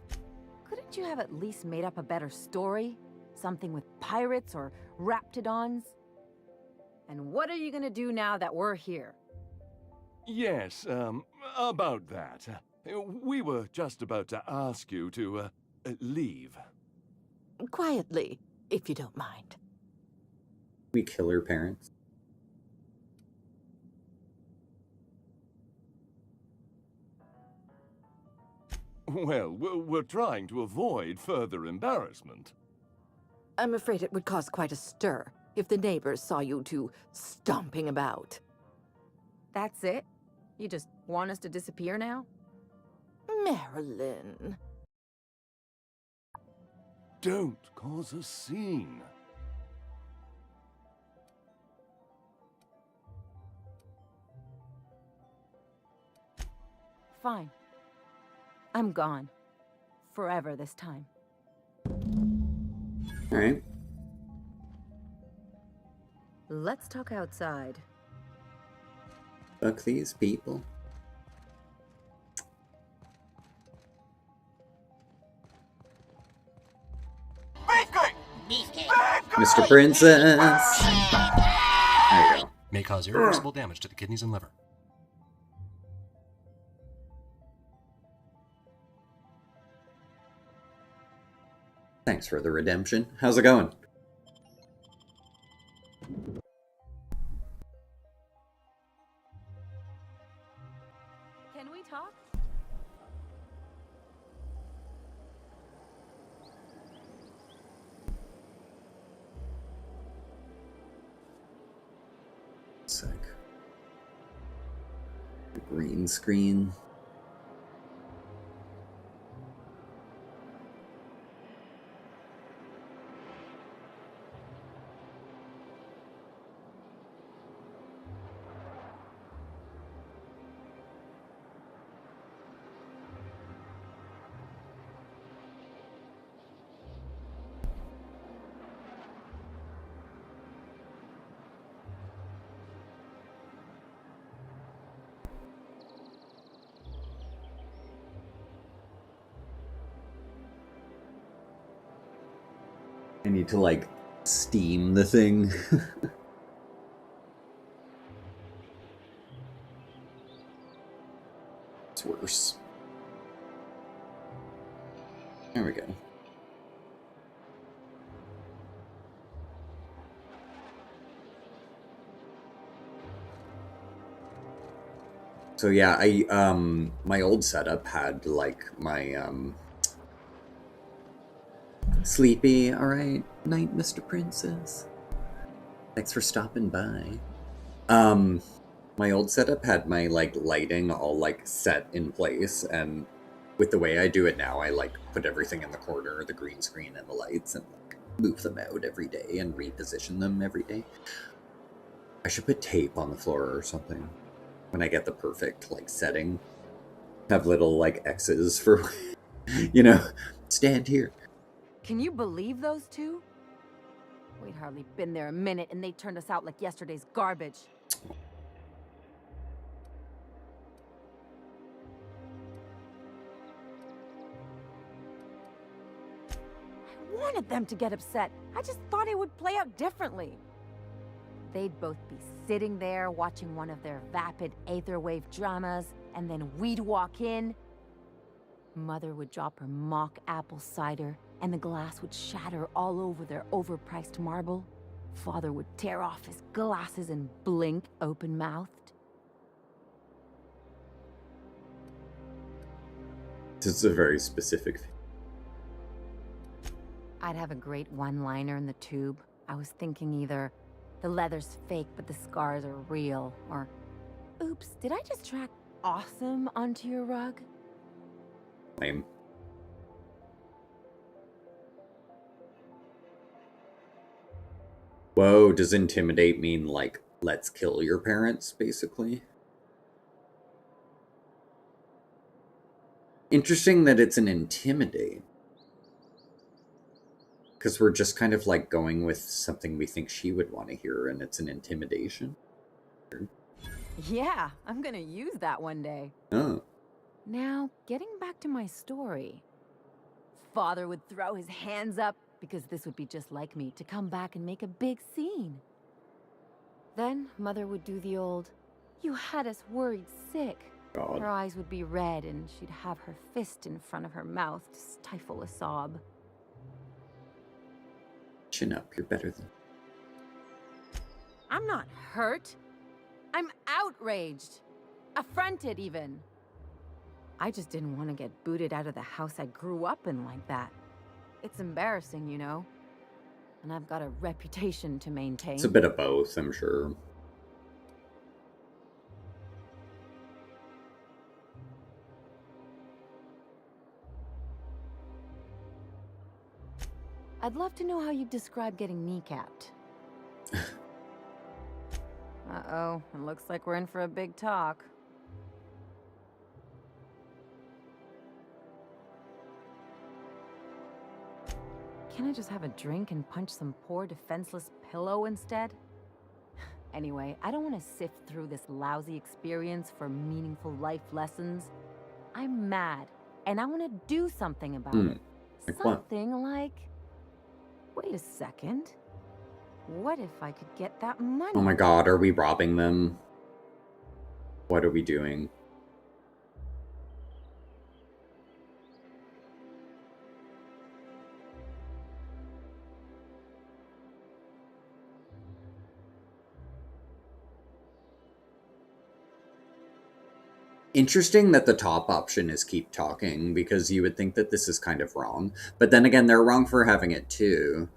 Couldn't you have at least made up a better story? Something with pirates or raptidons? And what are you gonna do now that we're here? Yes, about that. We were just about to ask you to, leave. Quietly, if you don't mind. We kill her parents. Well, we're trying to avoid further embarrassment. I'm afraid it would cause quite a stir if the neighbors saw you two stomping about. That's it? You just want us to disappear now? Marilyn. Don't cause a scene. Fine. I'm gone. Forever this time. Alright. Let's talk outside. Fuck these people. Mr. Princess! There you go. May cause irreversible damage to the kidneys and liver. Thanks for the redemption. How's it going? Can we talk? Sick. Green screen. I need to, like, steam the thing. It's worse. There we go. So yeah, my old setup had, like, my, Sleepy, alright. Night, Mr. Princess. Thanks for stopping by. My old setup had my, like, lighting all, like, set in place, and with the way I do it now, I, like, put everything in the corner, the green screen and the lights, and, like, move them out every day and reposition them every day. I should put tape on the floor or something when I get the perfect, like, setting. Have little, like, X's for, you know, stand here. Can you believe those two? We'd hardly been there a minute and they turned us out like yesterday's garbage. I wanted them to get upset. I just thought it would play out differently. They'd both be sitting there watching one of their vapid aetherwave dramas, and then we'd walk in. Mother would drop her mock apple cider, and the glass would shatter all over their overpriced marble. Father would tear off his glasses and blink open-mouthed. This is a very specific thing. I'd have a great one-liner in the tube. I was thinking either, the leather's fake but the scars are real, or, oops, did I just track awesome onto your rug? Lame. Whoa, does intimidate mean, like, let's kill your parents, basically? Interesting that it's an intimidate. Because we're just kind of, like, going with something we think she would want to hear, and it's an intimidation. Yeah, I'm gonna use that one day. Oh. Now, getting back to my story. Father would throw his hands up, because this would be just like me, to come back and make a big scene. Then, Mother would do the old, "You had us worried sick." God. Her eyes would be red, and she'd have her fist in front of her mouth to stifle a sob. Chin up, you're better than... I'm not hurt. I'm outraged. Affronted, even. I just didn't want to get booted out of the house I grew up in like that. It's embarrassing, you know? And I've got a reputation to maintain. It's a bit of both, I'm sure. I'd love to know how you describe getting kneecapped. Uh-oh, it looks like we're in for a big talk. Can I just have a drink and punch some poor defenseless pillow instead? Anyway, I don't want to sift through this lousy experience for meaningful life lessons. I'm mad, and I want to do something about it. Like what? Something like... Wait a second. What if I could get that money? Oh my god, are we robbing them? What are we doing? Interesting that the top option is keep talking, because you would think that this is kind of wrong. But then again, they're wrong for having it too.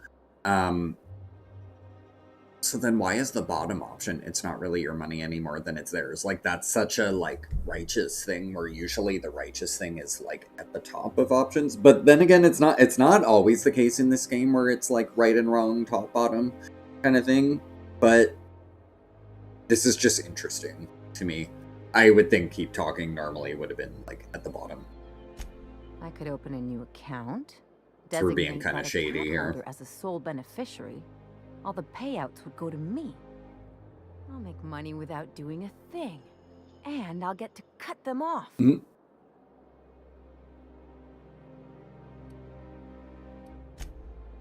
So then why is the bottom option, it's not really your money anymore, then it's theirs? Like, that's such a, like, righteous thing, where usually the righteous thing is, like, at the top of options. But then again, it's not always the case in this game where it's, like, right and wrong, top, bottom kind of thing. But this is just interesting to me. I would think keep talking normally would have been, like, at the bottom. I could open a new account. So we're being designate kind that of shady account here. holder as a sole beneficiary. All the payouts would go to me. I'll make money without doing a thing. And I'll get to cut them off.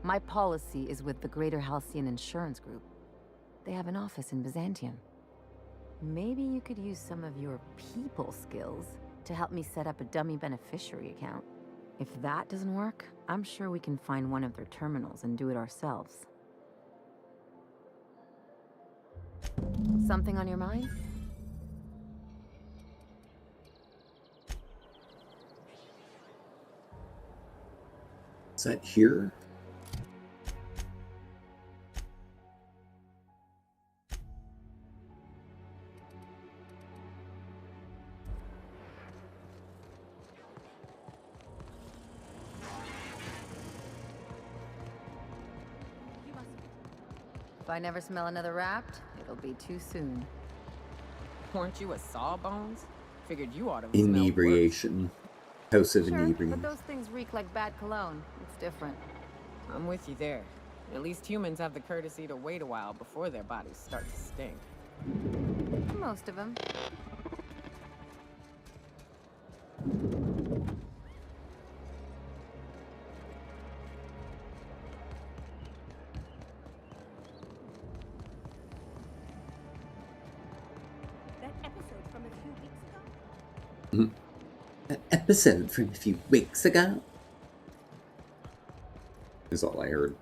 My policy is with the Greater Halcyon Insurance Group. They have an office in Byzantium. Maybe you could use some of your people skills to help me set up a dummy beneficiary account. If that doesn't work, I'm sure we can find one of their terminals and do it ourselves. Something on your mind? Is that here? If I never smell another Wrapped, it'll be too soon. Weren't you a Sawbones? Figured you ought to Inebriation. House of Sure, inebriation. but those things reek like bad cologne. It's different. I'm with you there. At least humans have the courtesy to wait a while before their bodies start to stink. Most of them. That episode from a few weeks ago? That episode from a few weeks ago is all I heard.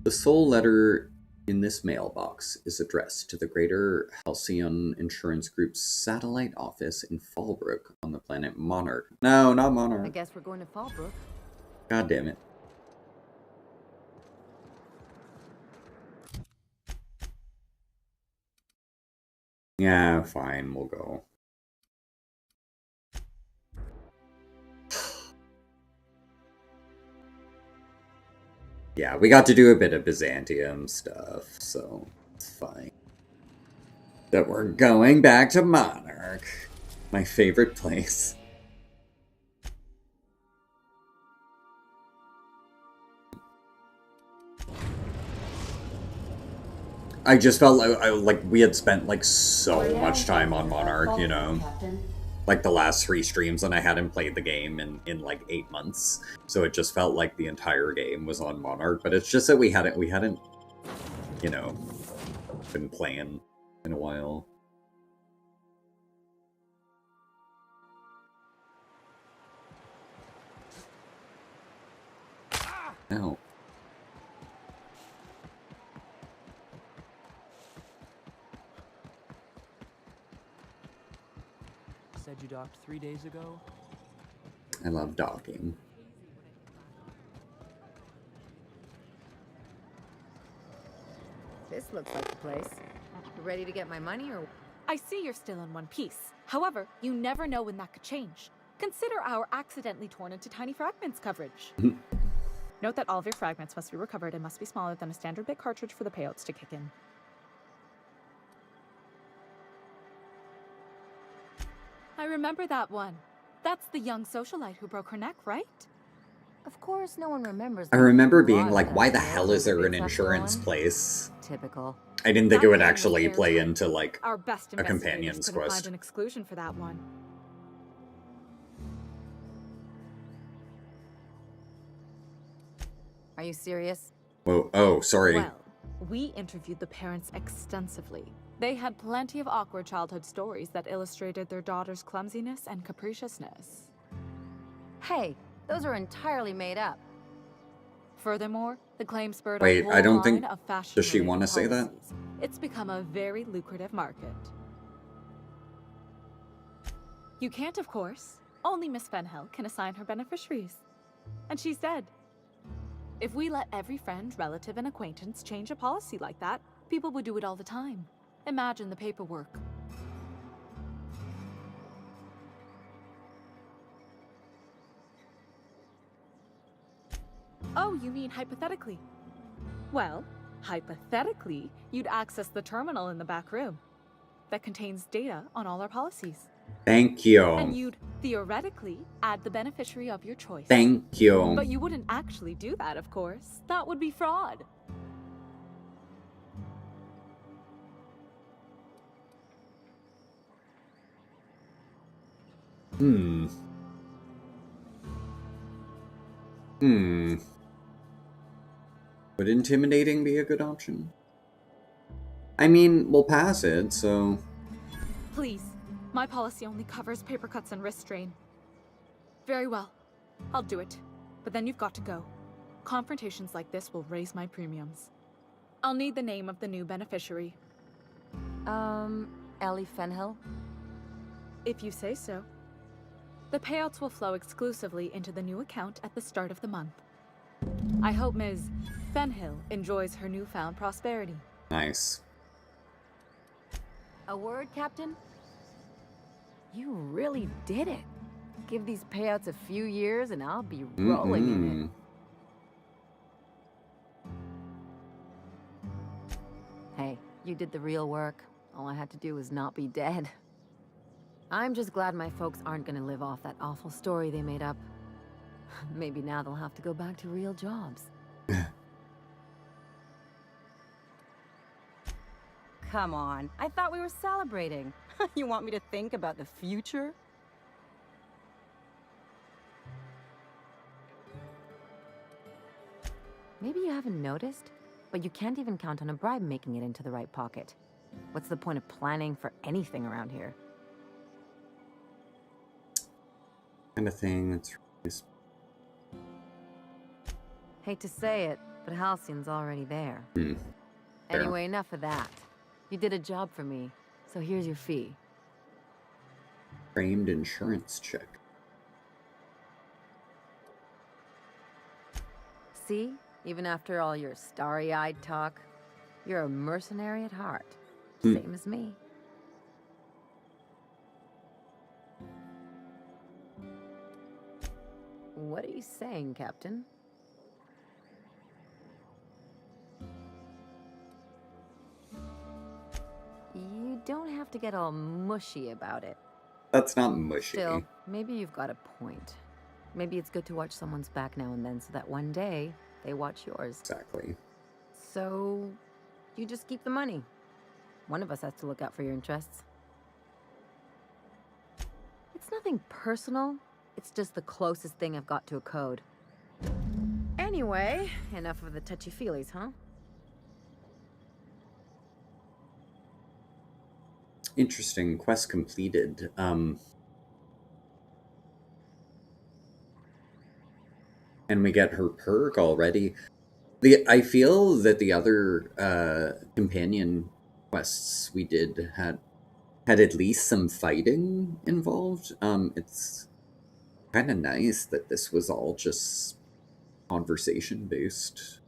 The sole letter in this mailbox is addressed to the Greater Halcyon Insurance Group's satellite office in Fallbrook on the planet Monarch. No, not I Monarch. guess we're going to Fallbrook. God damn it. Yeah, fine, we'll go. Yeah, we got to do a bit of Byzantium stuff, so it's fine. That we're going back to Monarch. My favorite place. I just felt like we had spent like so much time on Monarch, you know? Like the last 3 streams, and I hadn't played the game in like 8 months. So it just felt like the entire game was on Monarch, but it's just that we hadn't, you know, been playing in a while. Ow. Said you docked 3 days ago? I love docking. This looks like the place. You ready to get my money or... I see you're still in one piece. However, you never know when that could change. Consider our accidentally torn into tiny fragments coverage. Note that all of your fragments must be recovered and must be smaller than a standard bit cartridge for the payouts to kick in. I remember that one. That's the young socialite who broke her neck, right? Of course, no one remembers. I the remember being lot like, of why that the hell is shit there an that's insurance going. place? Typical. I didn't think That it would claim was actually play airtight. into, like, Our best a investigators companion's couldn't find quest. an exclusion for that one. Are you serious? Whoa, oh, sorry. Well, we interviewed the parents extensively. They had plenty of awkward childhood stories that illustrated their daughter's clumsiness and capriciousness. Hey, those are entirely made up. Furthermore, the claim spurred a Wait, whole I don't line think... of fashion Does she want to say that? policies. It's become a very lucrative market. You can't, of course. Only Miss Fenhill can assign her beneficiaries. And she's dead. If we let every friend, relative, and acquaintance change a policy like that, people would do it all the time. Imagine the paperwork. Oh, you mean hypothetically? Well, hypothetically, you'd access the terminal in the back room that contains data on all our policies. Thank you. And you'd theoretically add the beneficiary of your choice. Thank you. But you wouldn't actually do that, of course. That would be fraud. Would intimidating be a good option? I mean, we'll pass it, so... Please. My policy only covers paper cuts and wrist strain. Very well. I'll do it. But then you've got to go. Confrontations like this will raise my premiums. I'll need the name of the new beneficiary. Ellie Fenhill? If you say so. The payouts will flow exclusively into the new account at the start of the month. I hope Ms. Fenhill enjoys her newfound prosperity. Nice. A word, Captain? You really did it. Give these payouts a few years and I'll be rolling in it. Hey, you did the real work. All I had to do was not be dead. I'm just glad my folks aren't gonna live off that awful story they made up. Maybe now they'll have to go back to real jobs. Come on, I thought we were celebrating. You want me to think about the future? Maybe you haven't noticed, but you can't even count on a bribe making it into the right pocket. What's the point of planning for anything around here? Kind of thing that's... Hate to say it, but Halcyon's already there. Fair. Anyway, enough of that. You did a job for me, so here's your fee. Framed insurance check. See? Even after all your starry-eyed talk, you're a mercenary at heart. Same as me. What are you saying, Captain? You don't have to get all mushy about it. That's not mushy. Still, maybe you've got a point. Maybe it's good to watch someone's back now and then so that one day they watch yours. Exactly. So, you just keep the money. One of us has to look out for your interests. It's nothing personal. It's just the closest thing I've got to a code. Anyway, enough of the touchy-feelies, huh? Interesting. Quest completed. And we get her perk already. I feel that the other companion quests we did had at least some fighting involved. It's kind of nice that this was all just conversation based.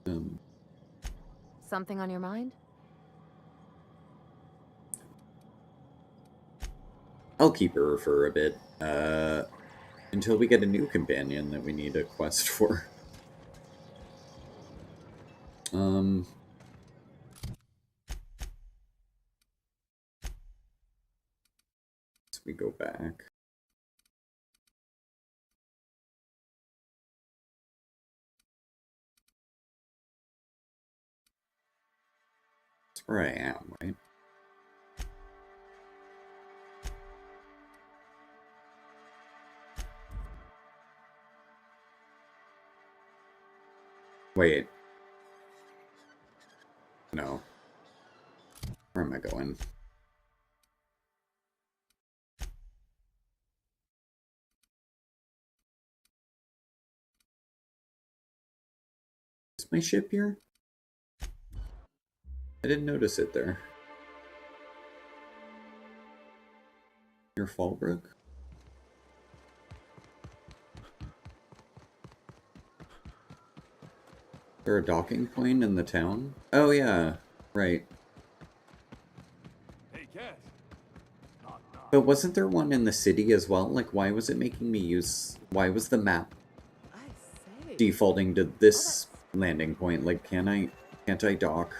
Something on your mind? I'll keep her for a bit. Until we get a new companion that we need a quest for. So we go back. That's where I am, right? Wait. No. Where am I going? Is my ship here? I didn't notice it there. Near Fallbrook? Is there a docking point in the town? Oh yeah, right. But wasn't there one in the city as well? Like, why was it making me use... Why was the map defaulting to this landing point? Like, can't I dock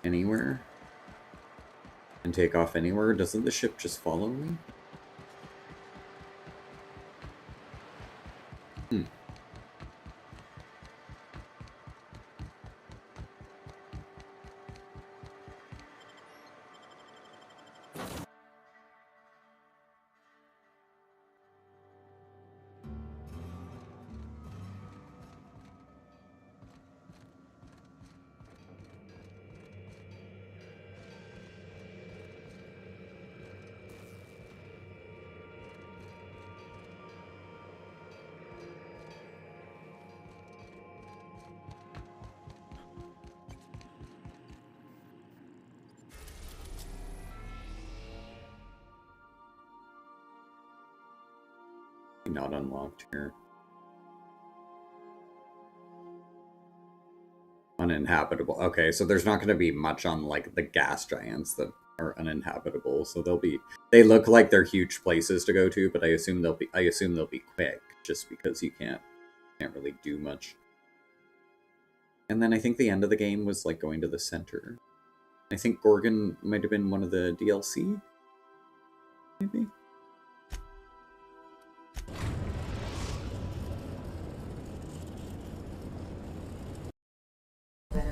anywhere? And take off anywhere? Doesn't the ship just follow me? Hmm. Not unlocked here. Uninhabitable. Okay, so there's not going to be much on like the gas giants that are uninhabitable. So they look like they're huge places to go to, but I assume they'll be quick, just because you can't really do much. And then I think the end of the game was like going to the center. I think Gorgon might have been one of the DLC, maybe.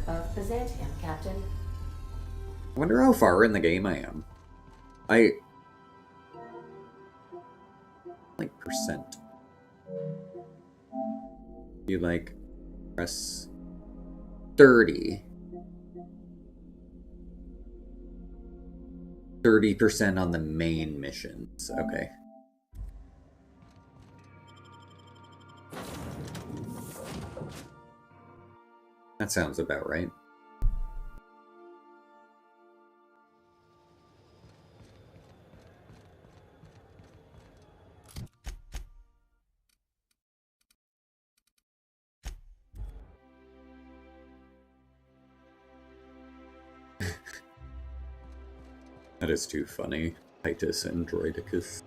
Of Byzantium, Captain. I wonder how far in the game I am. Like percent. You like press 30. 30% on the main missions. Okay. That sounds about right. That is too funny. Titus and Droidicus.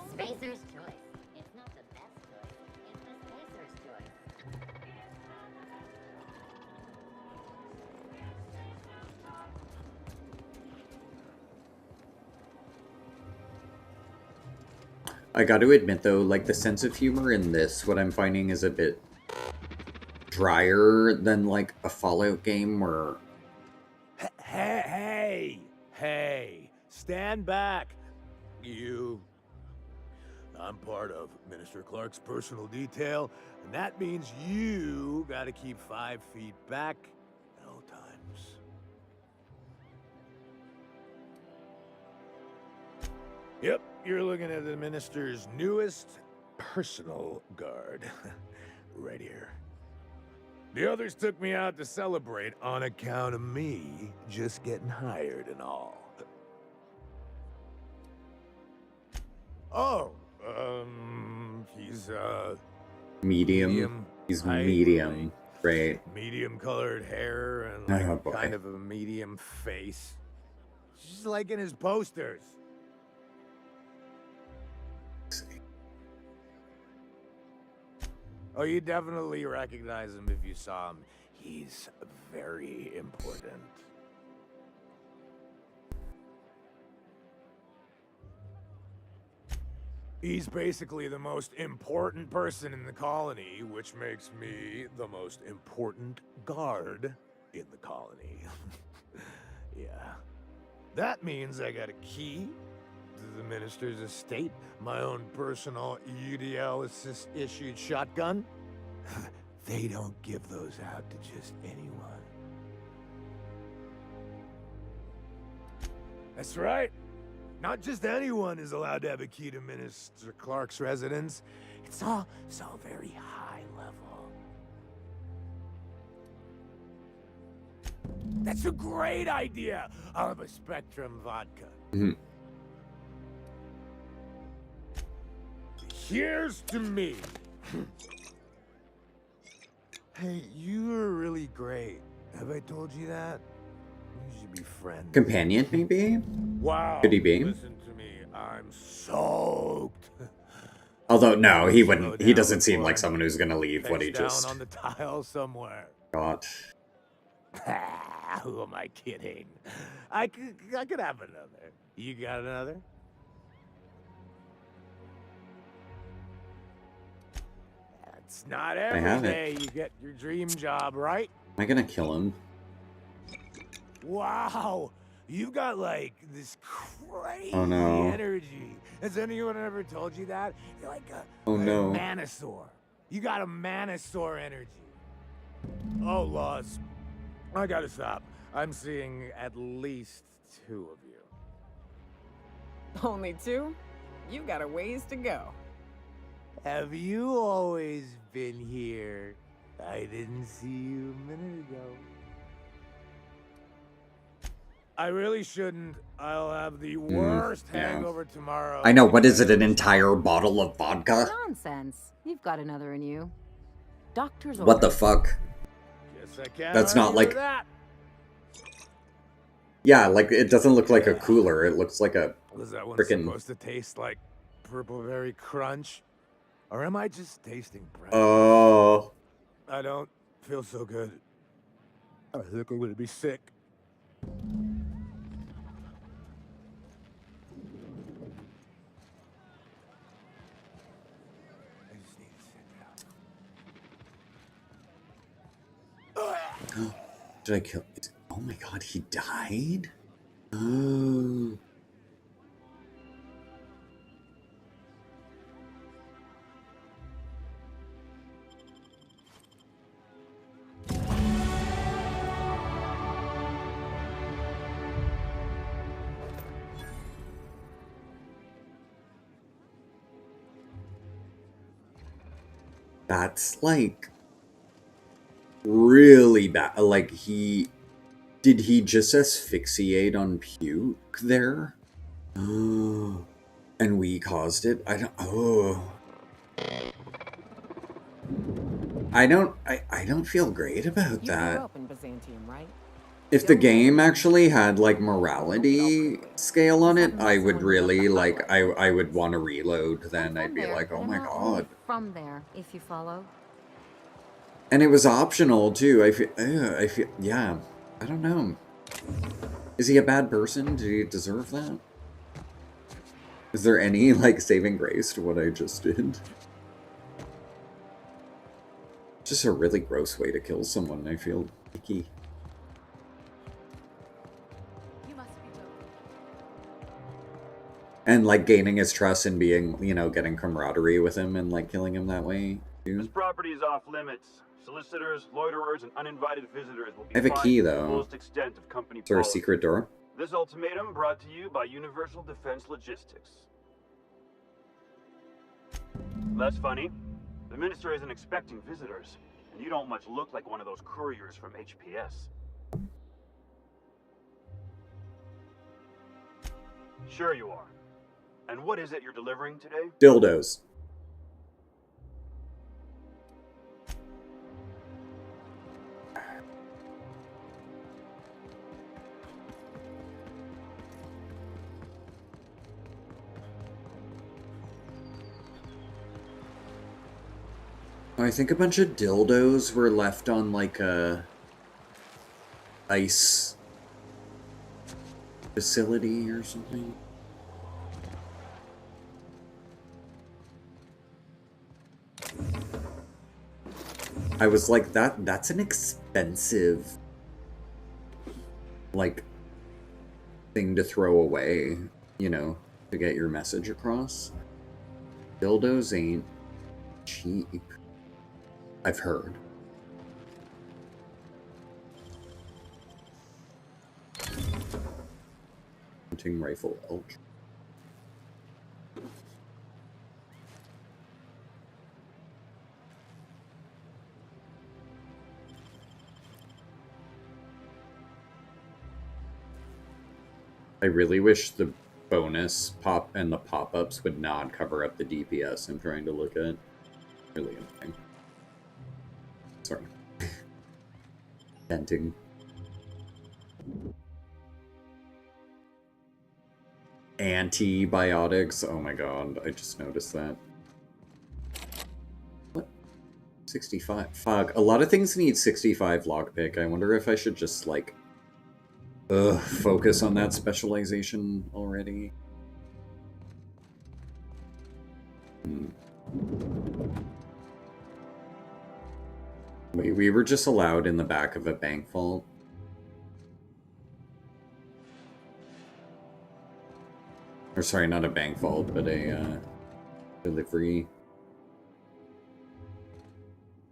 Spacer's choice. It's not the best choice. It's the Spacer's choice. I got to admit though, like the sense of humor in this, what I'm finding is a bit drier than like a Fallout game where... Hey, stand back, you. I'm part of Minister Clark's personal detail, and that means you gotta keep 5 feet back at all times. Yep, you're looking at the Minister's newest personal guard. Right here. The others took me out to celebrate on account of me just getting hired and all. Oh, he's, Medium. He's medium, right? Medium-colored hair and kind of a medium face. Just like in his posters. Oh, you definitely recognize him if you saw him. He's very important. He's basically the most important person in the colony, which makes me the most important guard in the colony. Yeah. That means I got a key to the minister's estate, my own personal UDL-issued shotgun. They don't give those out to just anyone. That's right. Not just anyone is allowed to have a key to Minister Clark's residence. It's all very high level. That's a great idea. I'll have a Spectrum vodka. Mhm. Here's to me. Hey, you were really great. Have I told you that? We should be friends. Companion, maybe? Wow. Could he be? Listen to me. I'm soaked. Although, no, he wouldn't. Slow He down doesn't seem before like I someone who's gonna leave what he face down just on the tile somewhere. got. Who am I kidding? I could have another. You got another? It's not every have it. day you get your dream job, right? Am I gonna kill him? Wow, you got like this crazy Oh, no. energy. Has anyone ever told you that? You're like a, Oh, no. Manosaur. You got a Manosaur energy. Oh, Laws. I gotta stop. I'm seeing at least 2 of you. Only 2? You got a ways to go. Have you always been here? I didn't see you a minute ago. I really shouldn't. I'll have the worst yeah. hangover tomorrow. I know, what is it, an entire bottle of vodka? Nonsense. You've got another in you. Doctor's What the orders. fuck? Guess I can't That's not argue with like- that. Yeah, like, it doesn't look like a cooler. It looks like a Was that one frickin' supposed to taste like Purple Berry Crunch? Or am I just tasting bread? Oh. I don't feel so good. I think I'm gonna be sick. I just need to sit down. Did I kill? Oh my god, he died? Oh. That's like really bad. Like, did he just asphyxiate on puke there? Oh. And we caused it? I don't feel great about You grew that. up in Byzantium, right? If the game actually had like morality scale on it, I would really like I would want to reload then. I'd be like, oh my god. From there, if you follow. And it was optional too. I feel yeah. I don't know. Is he a bad person? Did he deserve that? Is there any like saving grace to what I just did? Just a really gross way to kill someone. I feel icky. And like gaining his trust and being, you know, getting camaraderie with him and like killing him that way too. This property is off limits. Solicitors, loiterers, and uninvited visitors will be I have a fined key, to the though. fullest extent of company Is there a policy. secret door? This ultimatum brought to you by Universal Defense Logistics. That's funny. The minister isn't expecting visitors, and you don't much look like one of those couriers from HPS. Sure you are. And what is it you're delivering today? Dildos. I think a bunch of dildos were left on like a ice facility or something. I was like, that's an expensive like thing to throw away, you know, to get your message across. Dildos ain't cheap, I've heard. Hunting rifle ultra. I really wish the bonus pop and the pop-ups would not cover up the DPS I'm trying to look at. Really annoying. Sorry. Venting. Antibiotics. Oh my god, I just noticed that. What? 65. Fuck. A lot of things need 65 lockpick. I wonder if I should just, like, focus on that specialization already. Wait, we were just allowed in the back of a bank vault. Or sorry, not a bank vault, but a delivery.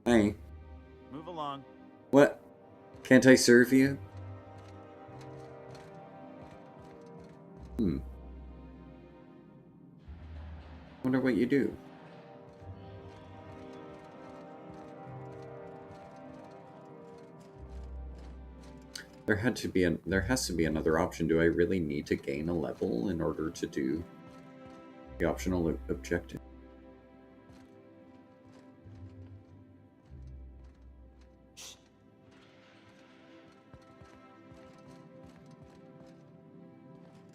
Hi. Move along. What? Can't I serve you? Wonder what you do. There has to be another option. Do I really need to gain a level in order to do the optional objective?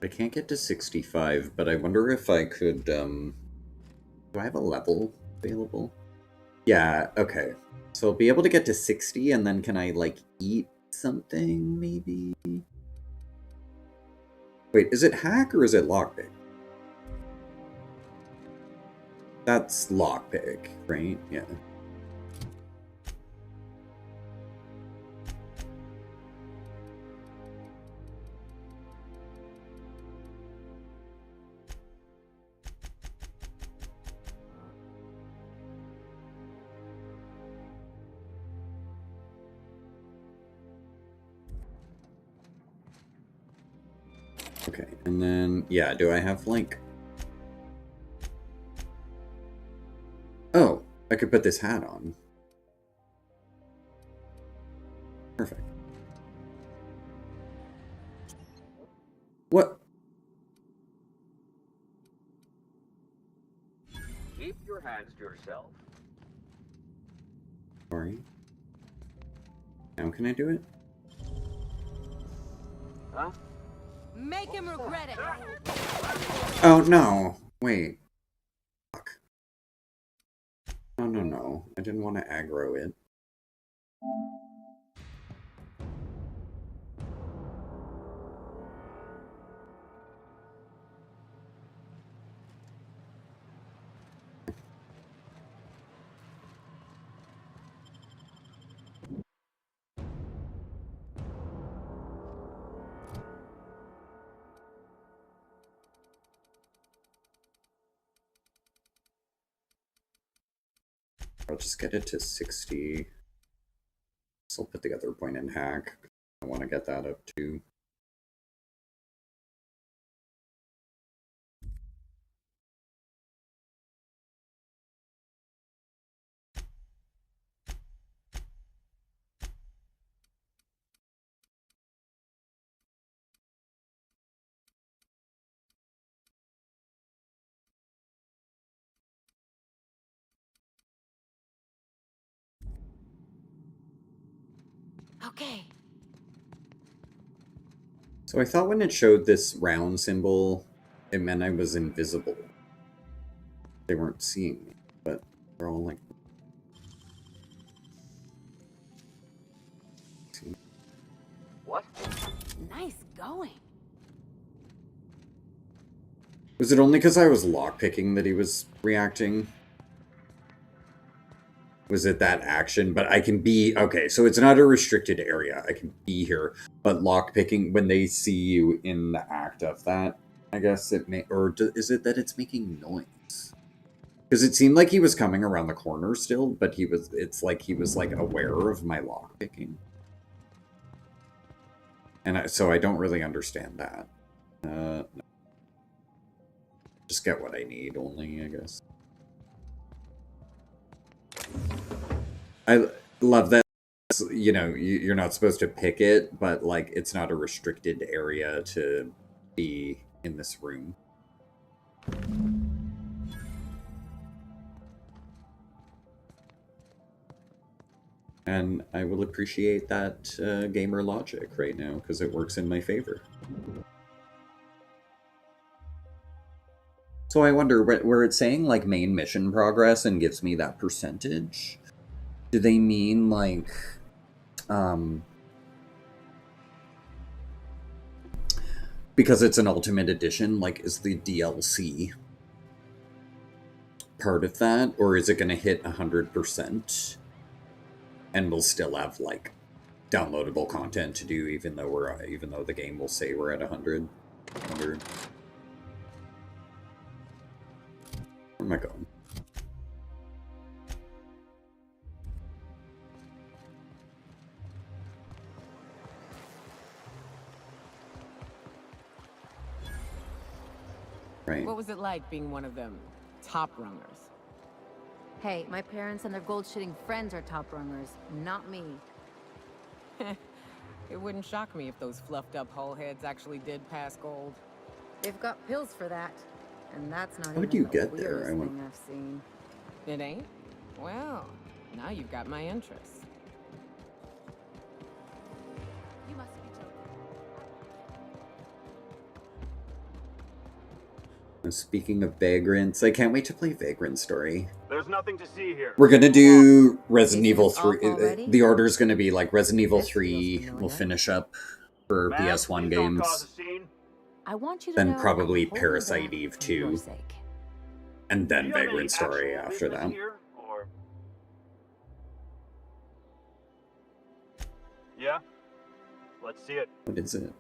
I can't get to 65, but I wonder if I could, do I have a level available? Yeah, okay. So I'll be able to get to 60, and then can I, like, eat something, maybe? Wait, is it hack or is it lockpick? That's lockpick, right? Yeah. Okay, and then, yeah, do I have, like... Oh, I could put this hat on. Perfect. What? Keep your hands to yourself. Sorry. Now can I do it? Huh? Make him regret it. Oh, no. Wait. Fuck. No. I didn't want to aggro it. I'll just get it to 60. So I'll put the other point in hack. I want to get that up too. Okay. So I thought when it showed this round symbol, it meant I was invisible. They weren't seeing me, but they're all like... going? Was it only because I was lockpicking that he was reacting? Was it that action? But I can be... Okay, so it's not a restricted area. I can be here. But lockpicking, when they see you in the act of that, I guess it may... Or is it that it's making noise? Because it seemed like he was coming around the corner still, but he was... It's like he was, like, aware of my lockpicking. And so I don't really understand that. No. Just get what I need only, I guess. I love that, you know, you're not supposed to pick it, but, like, it's not a restricted area to be in this room. And I will appreciate that gamer logic right now, because it works in my favor. So I wonder, where it's saying, like, main mission progress and gives me that percentage, do they mean, like, because it's an Ultimate Edition, like, is the DLC part of that? Or is it going to hit 100%? And we'll still have, like, downloadable content to do, even though the game will say we're at 100. Where am I going? Right. What was it like being one of them top rungers? Hey, my parents and their gold-shitting friends are top rungers, not me. It wouldn't shock me if those fluffed-up hull heads actually did pass gold. They've got pills for that, and that's not How even would you the get there? weirdest I want... thing I've seen. It ain't? Well, now you've got my interest. You must be joking. Speaking of Vagrants, I can't wait to play Vagrant Story. There's nothing to see here. We're gonna do Resident Evil 3. already? The order's gonna be like Resident Evil This 3 feels we'll familiar. finish up for Ma'am, PS1 please don't cause games. a scene. I want you to Then know probably I'm holding Parasite back Eve for your 2. sake. And Do then you have any Vagrant Story actual after business that. here, or... Yeah? Let's see it. What is it?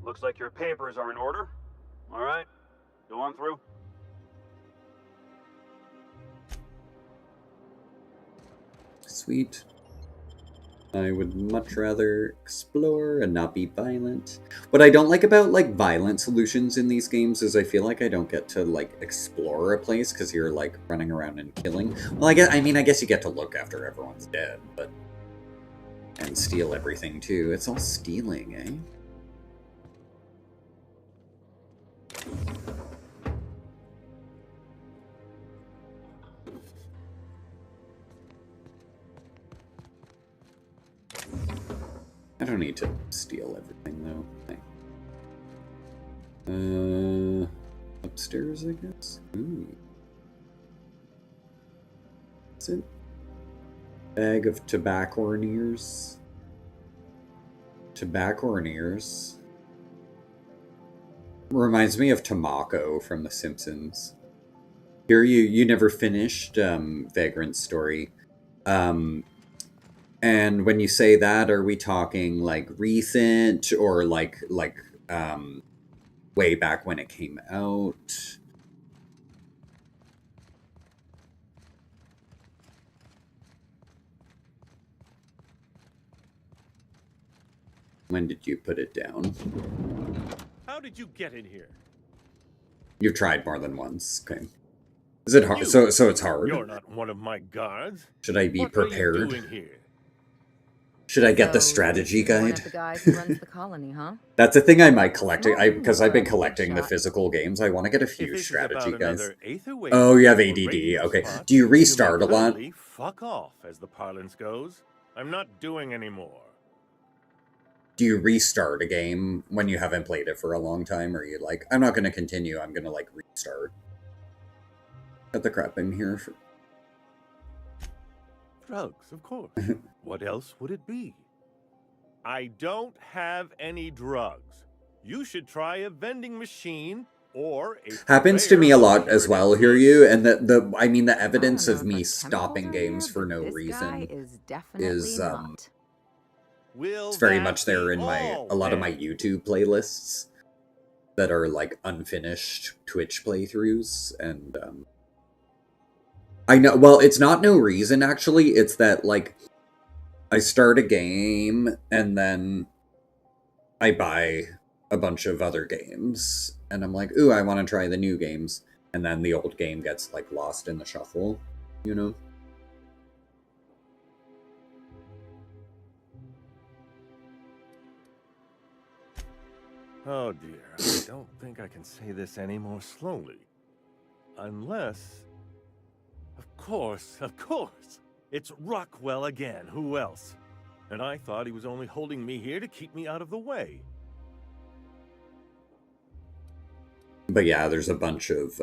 Looks like your papers are in order. All right, go on through. Sweet. I would much rather explore and not be violent. What I don't like about, like, violent solutions in these games is I feel like I don't get to, like, explore a place because you're, like, running around and killing. Well, I guess you get to look after everyone's dead, but... And steal everything, too. It's all stealing, eh? I don't need to steal everything, though. Okay. Upstairs, I guess? Ooh. Is it? Bag of tobacco-ears. Tobacco-ears. Reminds me of Tamako from The Simpsons. Here you never finished Vagrant Story. And when you say that, are we talking like recent or like way back when it came out? When did you put it down? How did you get in here? You've tried more than once. Okay. Is it hard? So it's hard. You're not one of my guards. Should I be What prepared? Are you doing here? Should I get the So, strategy you're one guide? of the guys who runs the colony, huh? That's a thing I might collect. Because I've been Big collecting the shot. physical games. I want to get a If few this is strategy about guys. another Aether Oh, you have wave ADD. or radio Okay. spot, Do you restart may a lot? clearly fuck off, as the parlance goes. I'm not doing anymore. Do you restart a game when you haven't played it for a long time? Or are you like, I'm not going to continue. I'm going to like restart. Got the crap in here. Drugs, of course. What else would it be? I don't have any drugs. You should try a vending machine or a Happens to me a lot as well, hear you, and I mean, the I evidence don't know of if me our stopping chemicals are games here, for but no this guy reason is definitely is not. Will it's very that much there be in all, a lot of my then? YouTube playlists that are like unfinished Twitch playthroughs, and I know, well, it's not no reason actually, it's that like I start a game and then I buy a bunch of other games and I'm like, ooh, I want to try the new games, and then the old game gets like lost in the shuffle, you know? Oh dear, I don't think I can say this any more slowly. Unless... Of course! It's Rockwell again, who else? And I thought he was only holding me here to keep me out of the way. But yeah, there's a bunch of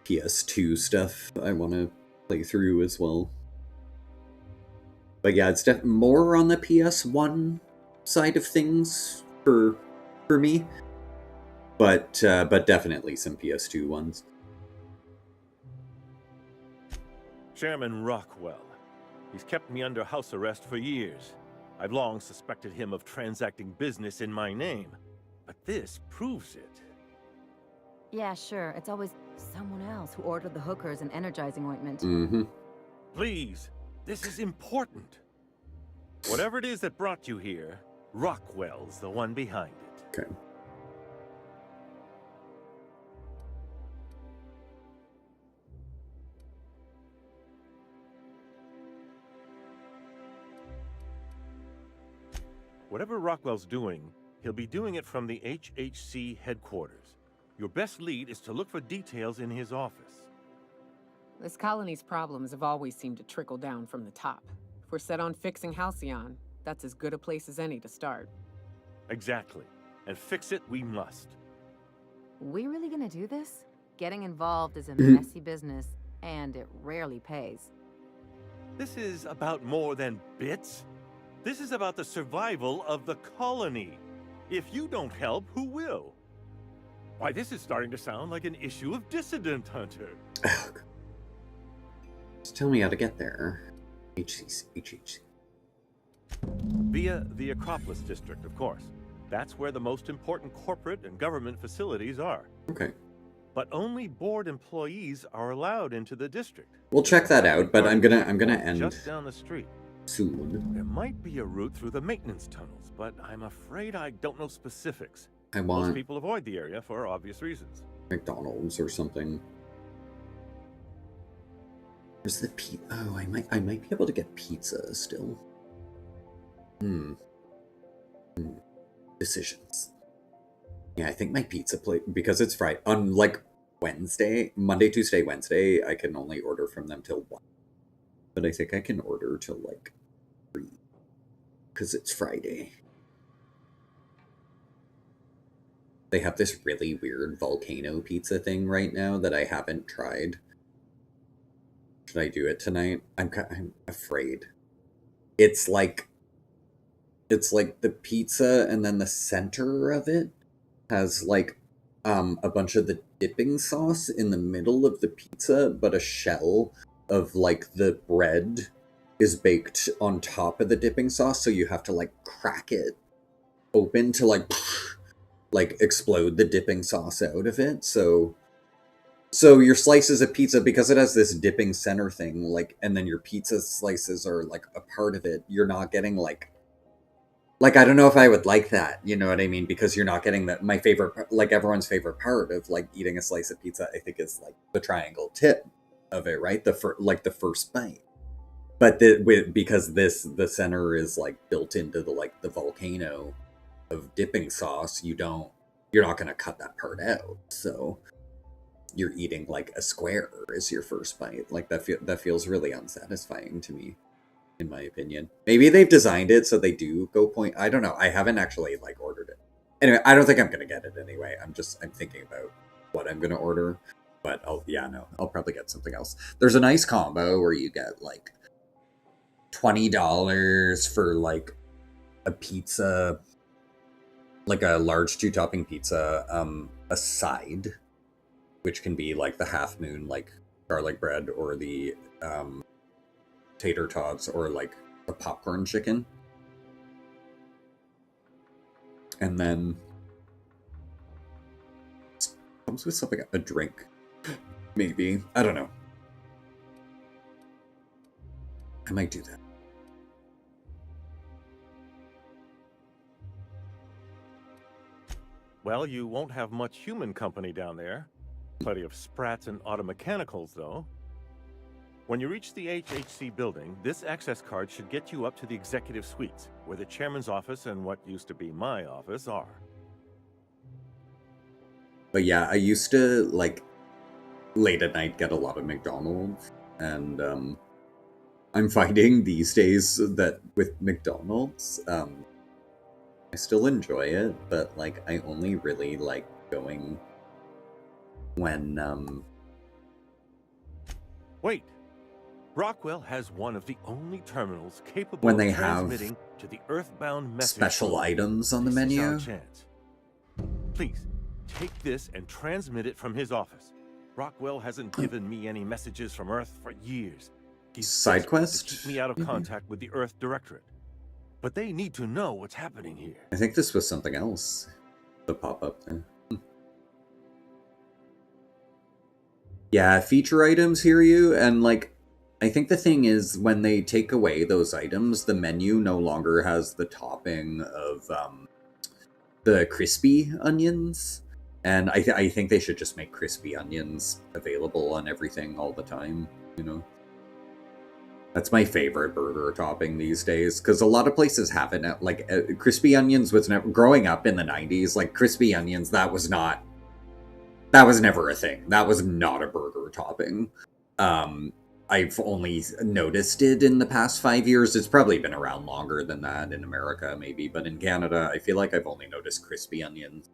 PS2 stuff I want to play through as well. But yeah, it's more on the PS1 side of things for me. But definitely some PS2 ones. Chairman Rockwell. He's kept me under house arrest for years. I've long suspected him of transacting business in my name. But this proves it. Yeah, sure. It's always someone else who ordered the hookers and energizing ointment. Mm-hmm. Please, this is important. Whatever it is that brought you here, Rockwell's the one behind it. Okay. Whatever Rockwell's doing, he'll be doing it from the HHC headquarters. Your best lead is to look for details in his office. This colony's problems have always seemed to trickle down from the top. If we're set on fixing Halcyon, that's as good a place as any to start. Exactly. And fix it we must. We really gonna do this? Getting involved is a messy business, and it rarely pays. This is about more than bits. This is about the survival of the colony. If you don't help, who will? Why, this is starting to sound like an issue of Dissident Hunter. Just tell me how to get there. HHC. Via the Acropolis District, of course. That's where the most important corporate and government facilities are. Okay. But only board employees are allowed into the district. We'll check that out, but I'm gonna end just down the street. Soon. There might be a route through the maintenance tunnels, but I'm afraid I don't know specifics. I want Most people avoid the area for obvious reasons. McDonald's or something. Where's the Oh, I might be able to get pizza still. Decisions. Yeah, I think my pizza plate, because it's Friday, on like Wednesday, Monday, Tuesday, Wednesday, I can only order from them till 1. But I think I can order till like 3. Because it's Friday. They have this really weird volcano pizza thing right now that I haven't tried. Should I do it tonight? I'm afraid. It's like the pizza, and then the center of it has like a bunch of the dipping sauce in the middle of the pizza, but a shell of like the bread is baked on top of the dipping sauce, so you have to like crack it open to like explode the dipping sauce out of it. So your slices of pizza, because it has this dipping center thing, like, and then your pizza slices are like a part of it, you're not getting like I don't know if I would like that, you know what I mean? Because you're not getting my favorite, like everyone's favorite part of like eating a slice of pizza, I think, is like the triangle tip of it, right? The first bite. But because the center is like built into the volcano of dipping sauce, you're not gonna cut that part out. So you're eating like a square as your first bite. Like that feels really unsatisfying to me, in my opinion. Maybe they've designed it so they do go point. I don't know. I haven't actually like ordered it. Anyway, I don't think I'm gonna get it anyway. I'm thinking about what I'm gonna order. But I'll probably get something else. There's a nice combo where you get like $20 for like a pizza, like a large 2-topping pizza, a side, which can be like the half moon, like garlic bread, or the tater tots, or like a popcorn chicken. And then comes with something, a drink, maybe. I don't know. I might do that. Well, you won't have much human company down there. Plenty of sprats and automechanicals, though. When you reach the HHC building, this access card should get you up to the executive suites, where the chairman's office and what used to be my office are. But yeah, I used to, like, late at night get a lot of McDonald's, and I'm finding these days that with McDonald's, I still enjoy it, but, like, I only really like going when, Wait! Rockwell has one of the only terminals capable when they of have transmitting to the Earthbound message. special items on the This is menu. our chance. Please, take this and transmit it from his office. Rockwell hasn't given me any messages from Earth for years. He's Side desperate quest? to keep me out of contact with the Earth Directorate. But they need to know what's happening here. I think this was something else. The pop-up there. Yeah, feature items, hear you, and, like, I think the thing is, when they take away those items, the menu no longer has the topping of, the crispy onions. And I think they should just make crispy onions available on everything all the time, you know? That's my favorite burger topping these days, because a lot of places have it now. Like, crispy onions was never... Growing up in the 90s, like, crispy onions, that was never a thing. That was not a burger topping. I've only noticed it in the past 5 years. It's probably been around longer than that in America, maybe. But in Canada, I feel like I've only noticed crispy onions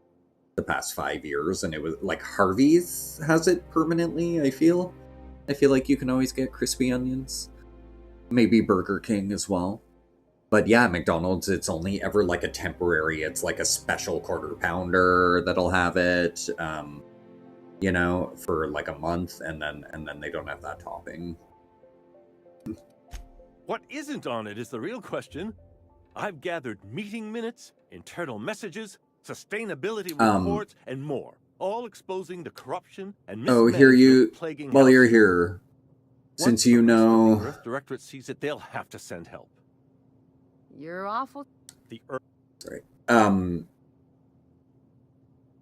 the past 5 years. And it was, like, Harvey's has it permanently, I feel. I feel like you can always get crispy onions. Maybe Burger King as well. But yeah, McDonald's, it's only ever like a temporary, it's like a special quarter pounder that'll have it, you know, for like a month, and then they don't have that topping. What isn't on it is the real question. I've gathered meeting minutes, internal messages, sustainability reports, and more, all exposing the corruption and mismanagement plaguing while you're health. here, since you The know... Earth Directorate sees it, they'll have to send help. You're awful. The Earth... Right.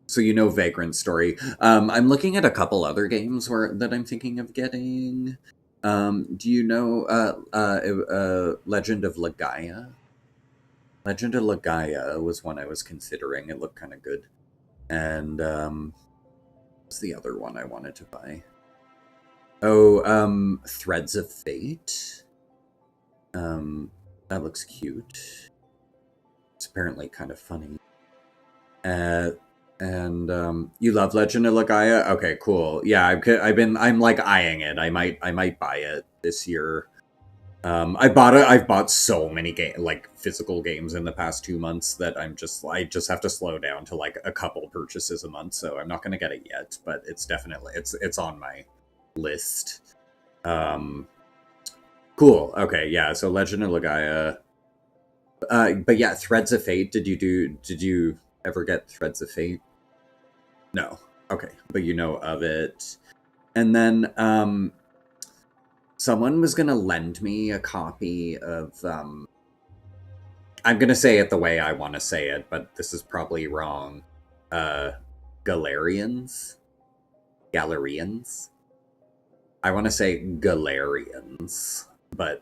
So you know Vagrant Story. I'm looking at a couple other games that I'm thinking of getting. Do you know Legend of Legaia? Legend of Legaia was one I was considering. It looked kind of good. And what's the other one I wanted to buy? Oh, Threads of Fate. That looks cute. It's apparently kind of funny. And you love Legend of Legaia? Okay, cool. Yeah, I'm like eyeing it. I might buy it this year. I've bought so many physical games in the past 2 months that I just have to slow down to like a couple purchases a month. So I'm not gonna get it yet, but it's definitely it's on my list. Cool. Okay, yeah. So Legend of Legaia. But yeah, Threads of Fate. Did you ever get Threads of Fate? No. Okay, but you know of it. And then someone was gonna lend me a copy of I'm gonna say it the way I want to say it, but this is probably wrong. Galarians. I want to say Galarians, but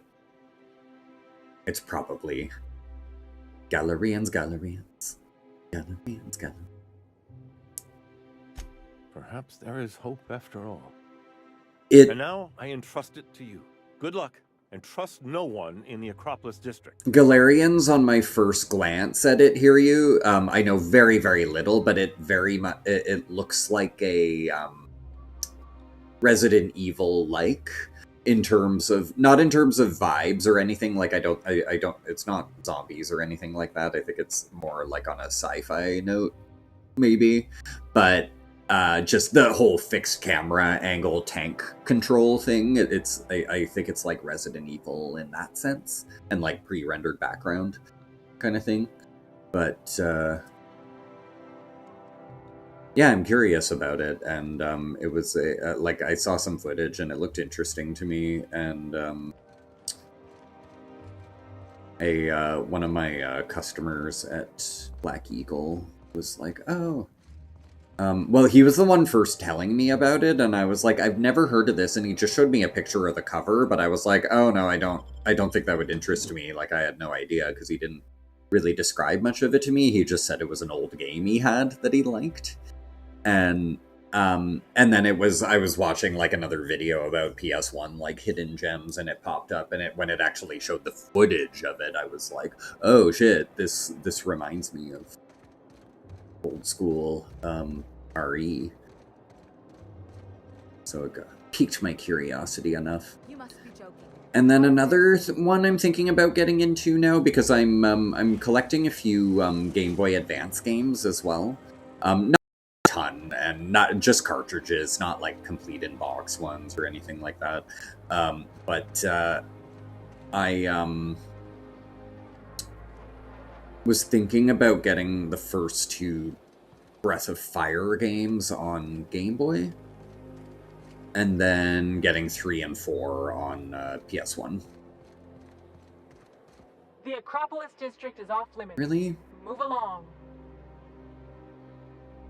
it's probably Galarians. Perhaps there is hope after all. And now I entrust it to you. Good luck, and trust no one in the Acropolis district. Galarians, on my first glance at it, hear you. I know very, very little, but it looks like a Resident Evil-like. in terms of, not in terms of vibes or anything. Like, I don't, it's not zombies or anything like that. I think it's more like on a sci-fi note, maybe. But just the whole fixed camera angle tank control thing, I think it's like Resident Evil in that sense, and like pre-rendered background kind of thing. But yeah, I'm curious about it, and it was like, I saw some footage and it looked interesting to me, and one of my customers at Black Eagle was like, oh, well, he was the one first telling me about it, and I was like, I've never heard of this, and he just showed me a picture of the cover, but I was like, oh no, I don't think that would interest me. Like, I had no idea, because he didn't really describe much of it to me. He just said it was an old game he had that he liked. And then I was watching like another video about PS1 like hidden gems, and it popped up, and when it actually showed the footage of it, I was like, oh shit, this reminds me of old school RE. So it piqued my curiosity enough. You must be joking. And then another one I'm thinking about getting into now, because I'm collecting a few Game Boy Advance games as well. Not a ton, and not just cartridges, not like complete in-box ones or anything like that. But I was thinking about getting the first two Breath of Fire games on Game Boy, and then getting 3 and 4 on PS1. The Acropolis district is off limits. Really? Move along.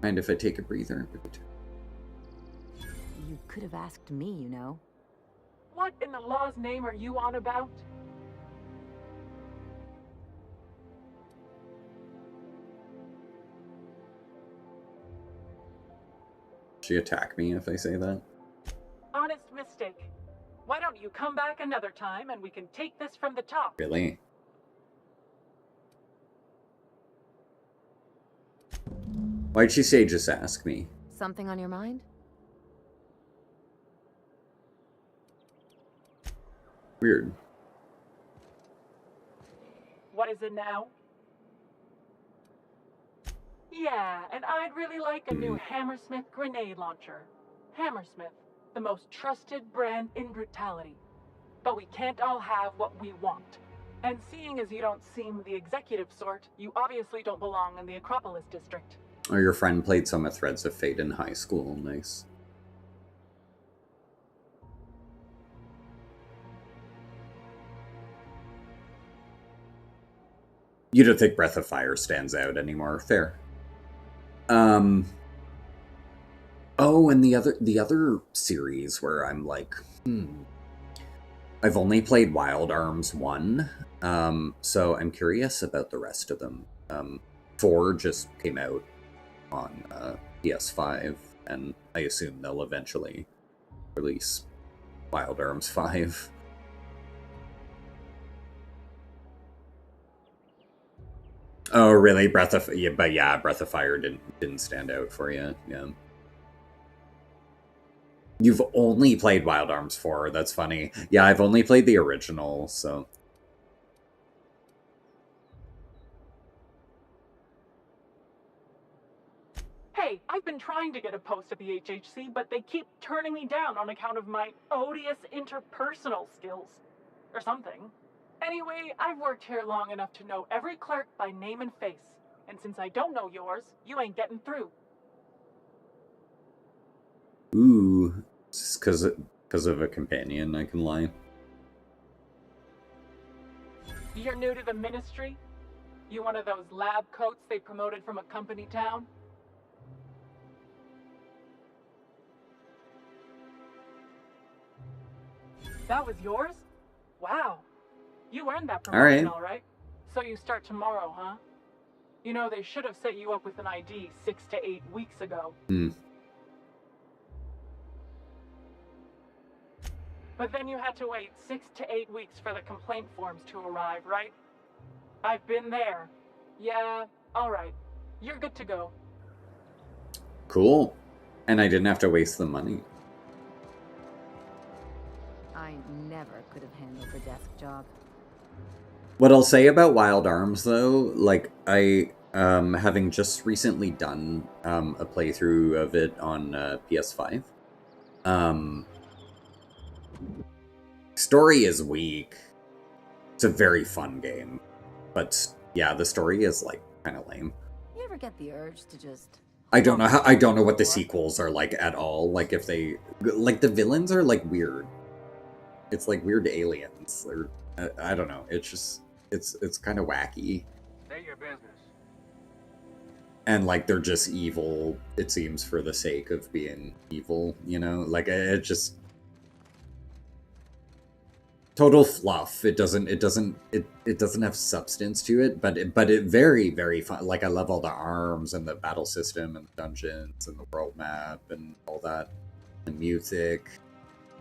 Mind if I take a breather? You could have asked me, you know. What in the law's name are you on about? She attack me if I say that? Honest mistake. Why don't you come back another time and we can take this from the top? Really? Why'd she say just ask me? Something on your mind? Weird. What is it now? Yeah, and I'd really like a new Hammersmith grenade launcher. Hammersmith, the most trusted brand in brutality. But we can't all have what we want. And seeing as you don't seem the executive sort, you obviously don't belong in the Acropolis district. Oh, your friend played some of Threads of Fate in high school. Nice. You don't think Breath of Fire stands out anymore. Fair. Oh, and the other series where I'm like, I've only played Wild Arms 1, so I'm curious about the rest of them. 4 just came out on PS5, and I assume they'll eventually release Wild Arms 5. Oh, really? Breath of Fire didn't stand out for you. Yeah. You've only played Wild Arms 4. That's funny. Yeah, I've only played the original, so. Hey, I've been trying to get a post at the HHC, but they keep turning me down on account of my odious interpersonal skills. Or something. Anyway, I've worked here long enough to know every clerk by name and face. And since I don't know yours, you ain't getting through. Ooh, just because of a companion, I can lie. You're new to the ministry? You one of those lab coats they promoted from a company town? That was yours? Wow. You earned that promotion, all right. So you start tomorrow, huh? You know, they should have set you up with an ID 6 to 8 weeks ago. But then you had to wait 6 to 8 weeks for the complaint forms to arrive, right? I've been there. Yeah, all right. You're good to go. Cool. And I didn't have to waste the money. I never could have handled the desk job. What I'll say about Wild Arms, though, like, having just recently done a playthrough of it on PS5, story is weak. It's a very fun game, but yeah, the story is, like, kind of lame. You ever get the urge to just... I don't know what the sequels are like at all. Like, if they... Like, the villains are, like, weird. It's like weird aliens. Or, I don't know. It's just... It's kind of wacky. State your business. And, like, they're just evil, it seems, for the sake of being evil, you know? Like, it just... Total fluff. It doesn't have substance to it, but it very, very fun. Like, I love all the arms and the battle system and the dungeons and the world map and all that. The music,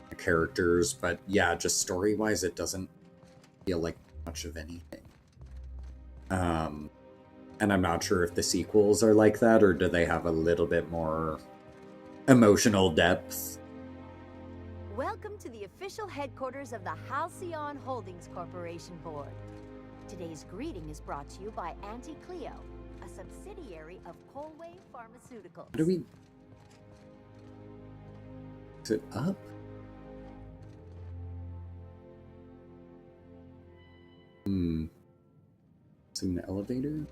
the characters, but yeah, just story-wise, it doesn't feel like much of anything. And I'm not sure if the sequels are like that, or do they have a little bit more emotional depth. Welcome to the official headquarters of the Halcyon Holdings Corporation Board. Today's greeting is brought to you by Auntie Cleo, a subsidiary of Polway Pharmaceuticals. How do we... Is it up? Is it an elevator?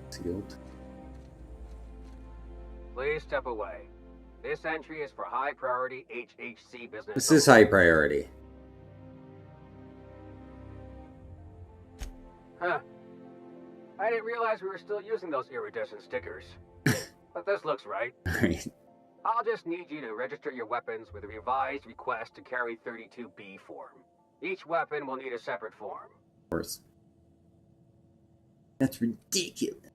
Sealed. Please step away. This entry is for high priority HHC business. This is high priority. Huh. I didn't realize we were still using those iridescent stickers. But this looks right. Alright. I'll just need you to register your weapons with a revised request to carry 32B form. Each weapon will need a separate form. Of course. That's ridiculous.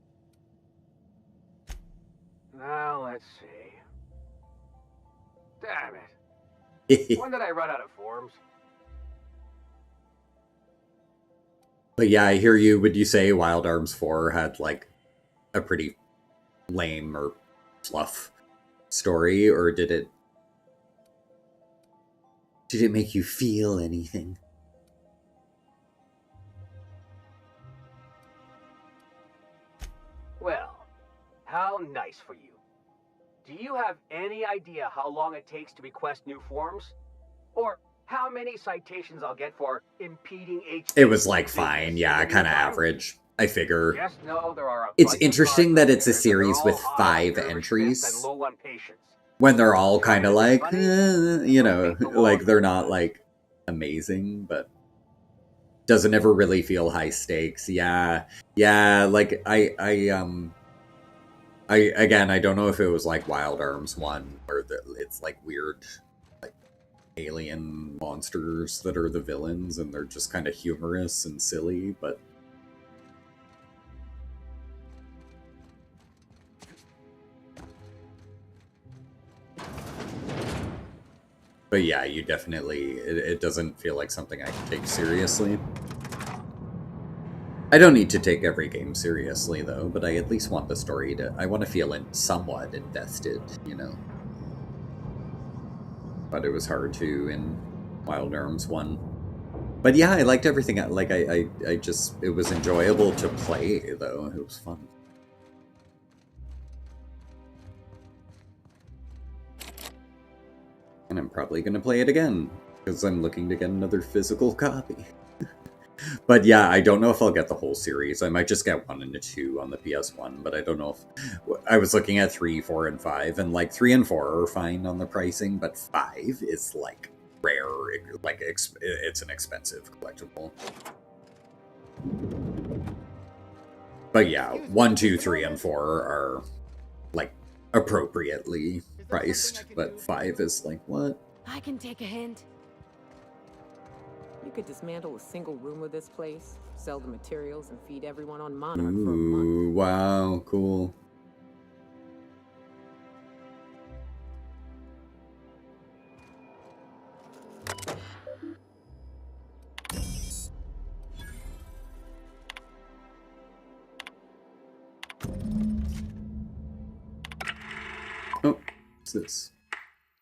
Now, let's see. Damn it. When did I run out of forms? But yeah, I hear you. Would you say Wild Arms 4 had, like, a pretty lame or fluff story, or did it make you feel anything? Well, how nice for you. Do you have any idea how long it takes to request new forms? Or how many citations I'll get for impeding HHC? It was, like, fine. Yeah, kind of average. I figure. Yes, no, there are It's interesting that it's a series with 5 entries. When they're all kind of like, you know, like, they're not, like, amazing, but doesn't ever really feel high stakes. Yeah, like, again, I don't know if it was like Wild Arms 1, where it's like weird, like, alien monsters that are the villains, and they're just kind of humorous and silly, but... But yeah, you definitely... It doesn't feel like something I can take seriously. I don't need to take every game seriously, though, but I at least want the story to... I want to feel somewhat invested, you know? But it was hard to in Wild Arms 1. But yeah, I liked everything. Like, I just... It was enjoyable to play, though. It was fun. And I'm probably going to play it again, because I'm looking to get another physical copy. But yeah, I don't know if I'll get the whole series. I might just get 1 and 2 on the PS1, but I don't know if... I was looking at 3, 4, and 5, and, like, 3 and 4 are fine on the pricing, but 5 is, like, rare. Like, it's an expensive collectible. But yeah, 1, 2, 3, and 4 are, like, appropriately priced, but 5 is like, what? I can take a hint. You could dismantle a single room of this place, sell the materials, and feed everyone on Monarch for a month. Ooh, wow, cool. Oh, what's this?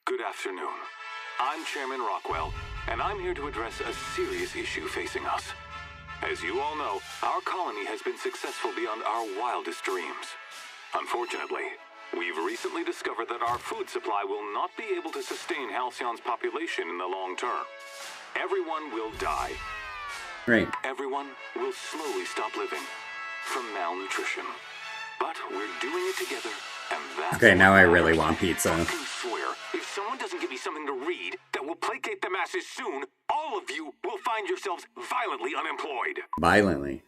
Good afternoon. I'm Chairman Rockwell, and I'm here to address a serious issue facing us. As you all know, our colony has been successful beyond our wildest dreams. Unfortunately, we've recently discovered that our food supply will not be able to sustain Halcyon's population in the long term. Everyone will die. Right. Everyone will slowly stop living from malnutrition. But we're doing it together, and that's... Okay, now I really want pizza. I can swear, if someone doesn't give me something to read that will placate the masses soon, all of you will find yourselves violently unemployed. Violently.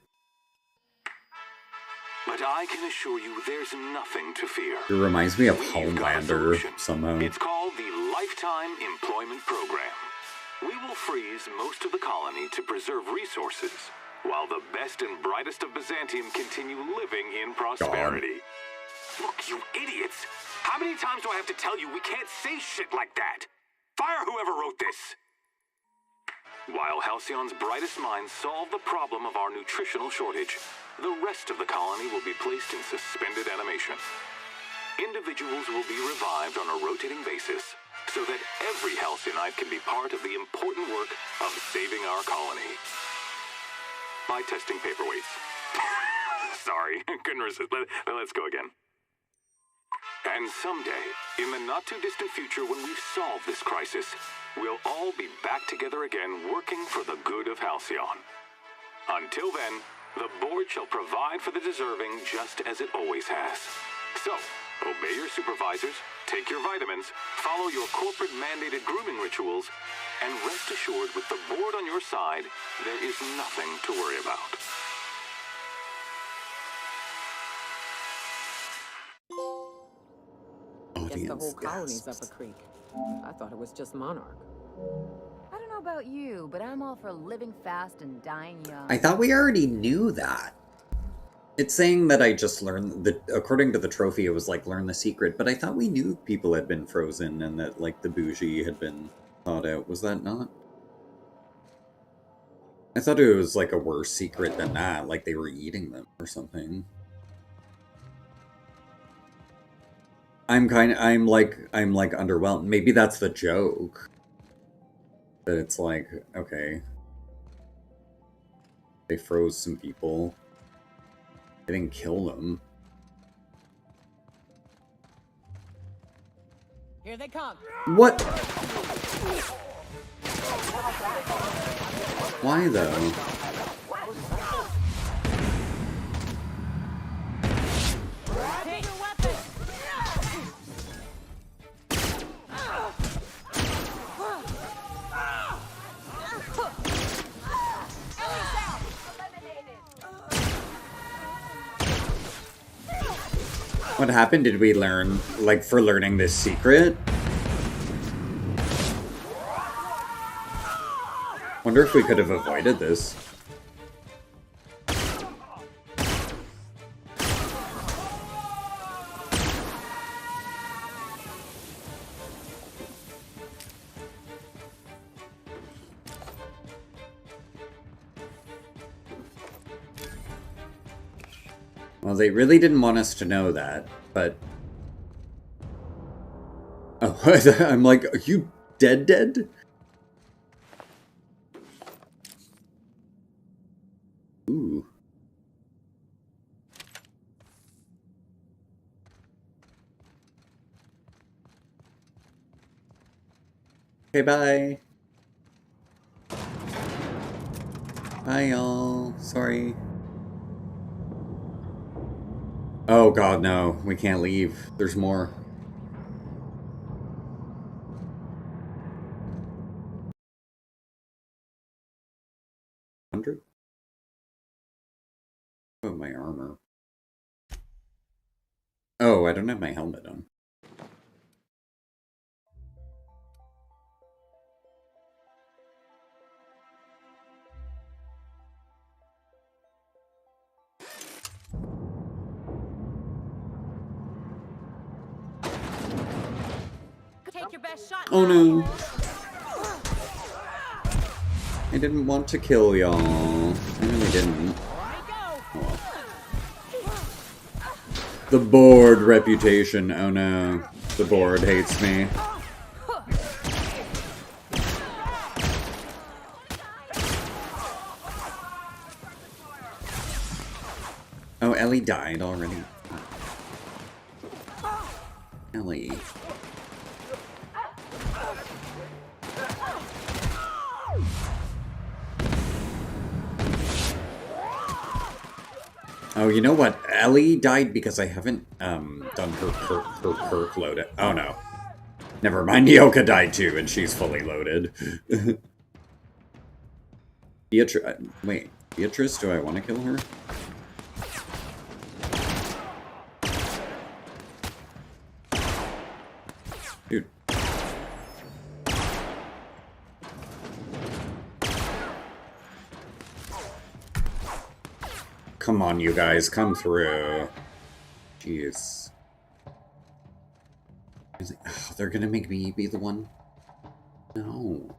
But I can assure you there's nothing to fear. It reminds me of Homelander somehow. It's called the Lifetime Employment Program. We will freeze most of the colony to preserve resources, while the best and brightest of Byzantium continue living in prosperity. Look, you idiots! How many times do I have to tell you we can't say shit like that? Fire whoever wrote this! While Halcyon's brightest minds solve the problem of our nutritional shortage, the rest of the colony will be placed in suspended animation. Individuals will be revived on a rotating basis, so that every Halcyonite can be part of the important work of saving our colony. By testing paperweights. Sorry, couldn't resist. Let's go again. And someday, in the not-too-distant future when we've solved this crisis, we'll all be back together again working for the good of Halcyon. Until then, the board shall provide for the deserving just as it always has. So, obey your supervisors, take your vitamins, follow your corporate-mandated grooming rituals, and rest assured with the board on your side, there is nothing to worry about. Guess the whole colony's up a creek. I thought it was just Monarch. I don't know about you, but I'm all for living fast and dying young. I thought we already knew that. It's saying that I just learned according to the trophy, it was like learn the secret, but I thought we knew people had been frozen and that like the bougie had been thought out. Was that not? I thought it was like a worse secret than that, like they were eating them or something. I'm like underwhelmed. Maybe that's the joke. That it's like, okay. They froze some people. They didn't kill them. Here they come. What? Why though? What happened? Did we learn, like, for learning this secret? Wonder if we could have avoided this. Well, they really didn't want us to know that, but... Oh, I'm like, are you dead? Ooh. Okay, bye. Bye, y'all. Sorry. Oh god, no. We can't leave. There's more. $100? Oh, my armor. Oh, I don't have my helmet on. Take your best shot. Oh no. I didn't want to kill y'all. I really didn't. Oh. The board reputation. Oh no. The board hates me. Oh, Ellie died already. Ellie. Oh, you know what? Ellie died because I haven't done her perk load. Oh no. Never mind, Yoka died too, and she's fully loaded. Beatrice, wait. Beatrice, do I want to kill her? Dude. Come on, you guys, come through. Jeez. Oh, they're gonna make me be the one? No.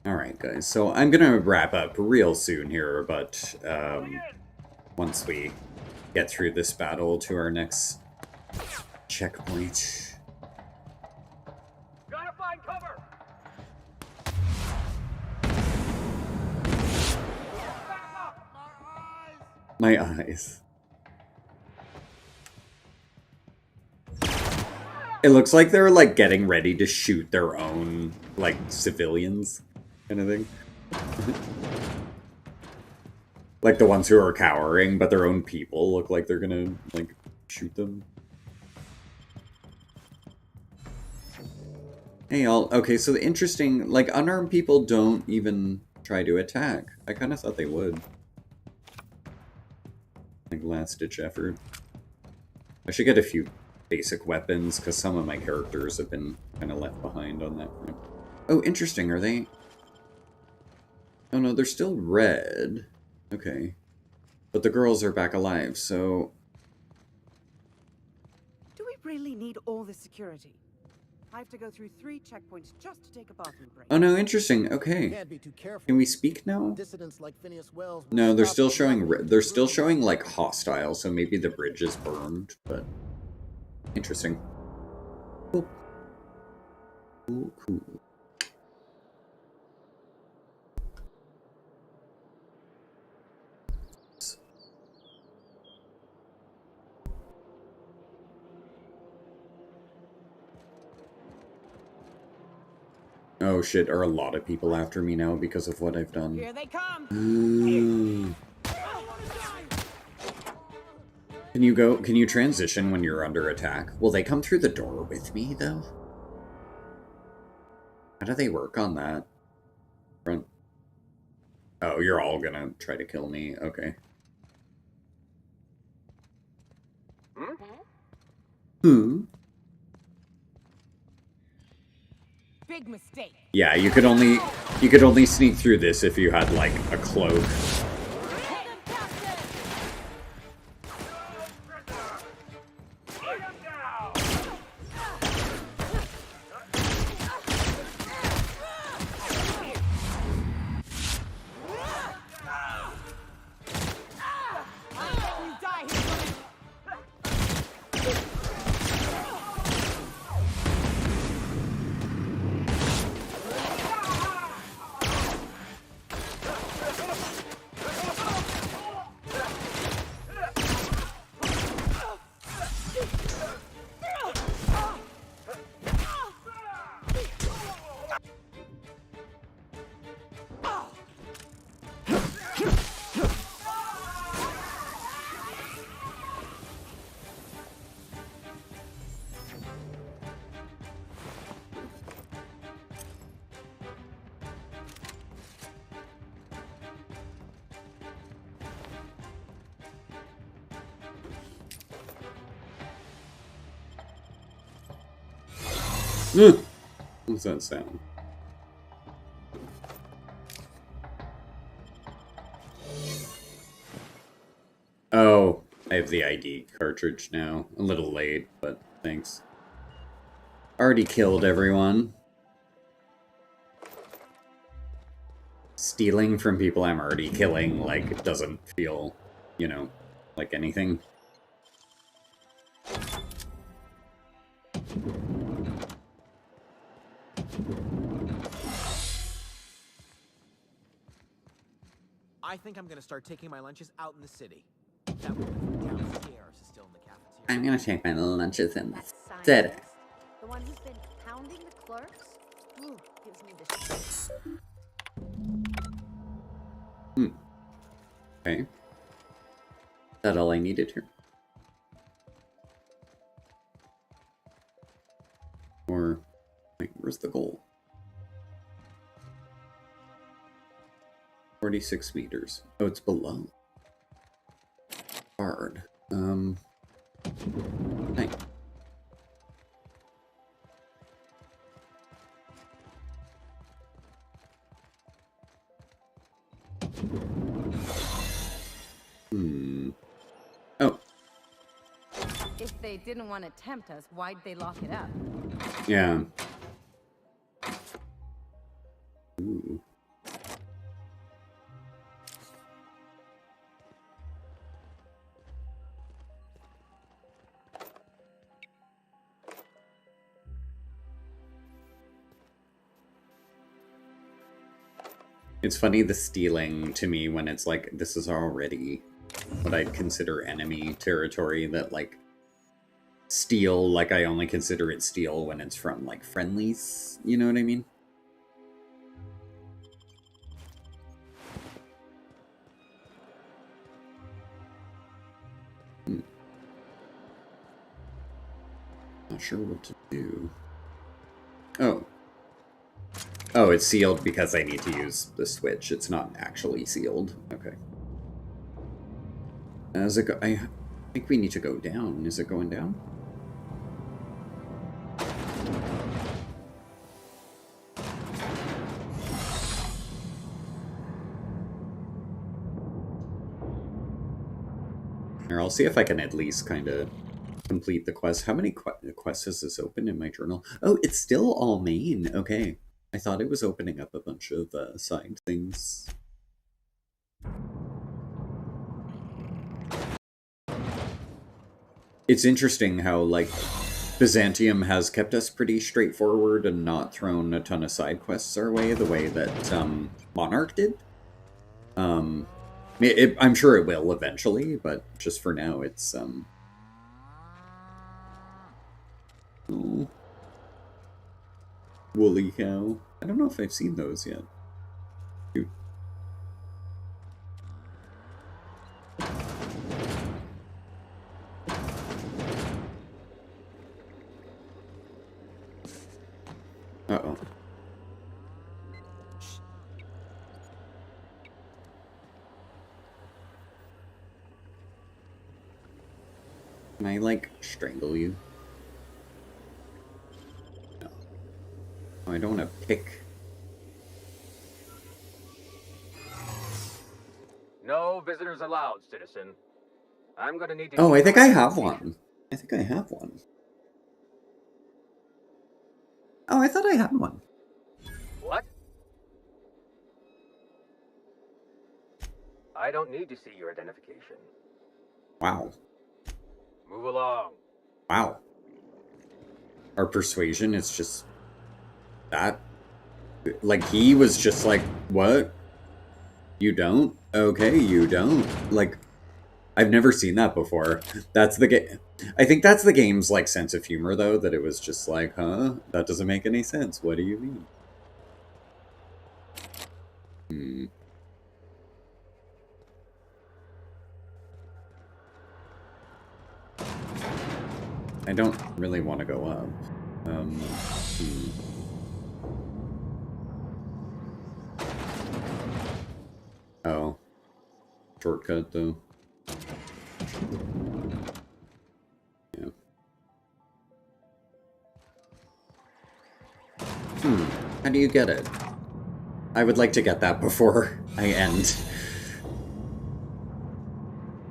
Alright, guys, so I'm gonna wrap up real soon here, but once we get through this battle to our next checkpoint. Gotta find cover! My eyes. It looks like they're, like, getting ready to shoot their own, like, civilians, kind of thing. Like, the ones who are cowering, but their own people look like they're gonna, like, shoot them. Hey, y'all. Okay, so the interesting, like, unarmed people don't even try to attack. I kind of thought they would. Like, last-ditch effort. I should get a few basic weapons, because some of my characters have been kind of left behind on that front. Oh, interesting, are they... Oh no, they're still red. Okay. But the girls are back alive, so... Do we really need all this security? I have to go through 3 checkpoints just to take a bathroom break. Oh no, interesting, okay. Can we speak now? No, they're still showing, like, hostile, so maybe the bridge is burned, but... Interesting. Cool. Cool, cool. Oh shit, are a lot of people after me now because of what I've done? Here they come! Can you transition when you're under attack? Will they come through the door with me, though? How do they work on that? Front. Oh, you're all gonna try to kill me. Okay. Hmm? Big mistake. Yeah, you could only sneak through this if you had, like, a cloak. What's that sound? Oh, I have the ID cartridge now. A little late, but thanks. Already killed everyone. Stealing from people I'm already killing, like, doesn't feel, you know, like anything. I think I'm gonna start taking my lunches out in the city. That woman from downstairs is still in the cafeteria. I'm gonna take my lunches in the That city. scientist, the one who's been hounding the clerks? Ooh, gives me the shivers. Okay. Is that all I needed here? Or, wait, where's the goal? 46 meters. Oh, it's below. Hard. Hey. Oh. If they didn't want to tempt us, why'd they lock it up? Yeah. Ooh. It's funny the stealing to me when it's like, this is already what I'd consider enemy territory, that like steal, like I only consider it steal when it's from like friendlies, you know what I mean? Not sure what to do. Oh. Oh, it's sealed because I need to use the switch. It's not actually sealed. Okay. As it go, I think we need to go down. Is it going down? Here, I'll see if I can at least kind of complete the quest. How many quests is this open in my journal? Oh, it's still all main. Okay. I thought it was opening up a bunch of side things. It's interesting how, like, Byzantium has kept us pretty straightforward and not thrown a ton of side quests our way the way that Monarch did. I'm sure it will eventually, but just for now, it's oh. Woolly cow. I don't know if I've seen those yet. Dude. Uh-oh. Can I, like, strangle you? No. Oh, I don't want to pick. No visitors allowed, citizen. I'm gonna need to... Oh, I think I have one. I think I have one. Oh, I thought I had one. What? I don't need to see your identification. Wow. Move along. Wow. Our persuasion is just that. Like, he was just like, what? You don't? Okay, you don't. Like, I've never seen that before. That's the game. I think that's the game's, like, sense of humor, though, that it was just like, huh? That doesn't make any sense. What do you mean? I don't really want to go up. Oh. Shortcut, though. Yeah. How do you get it? I would like to get that before I end.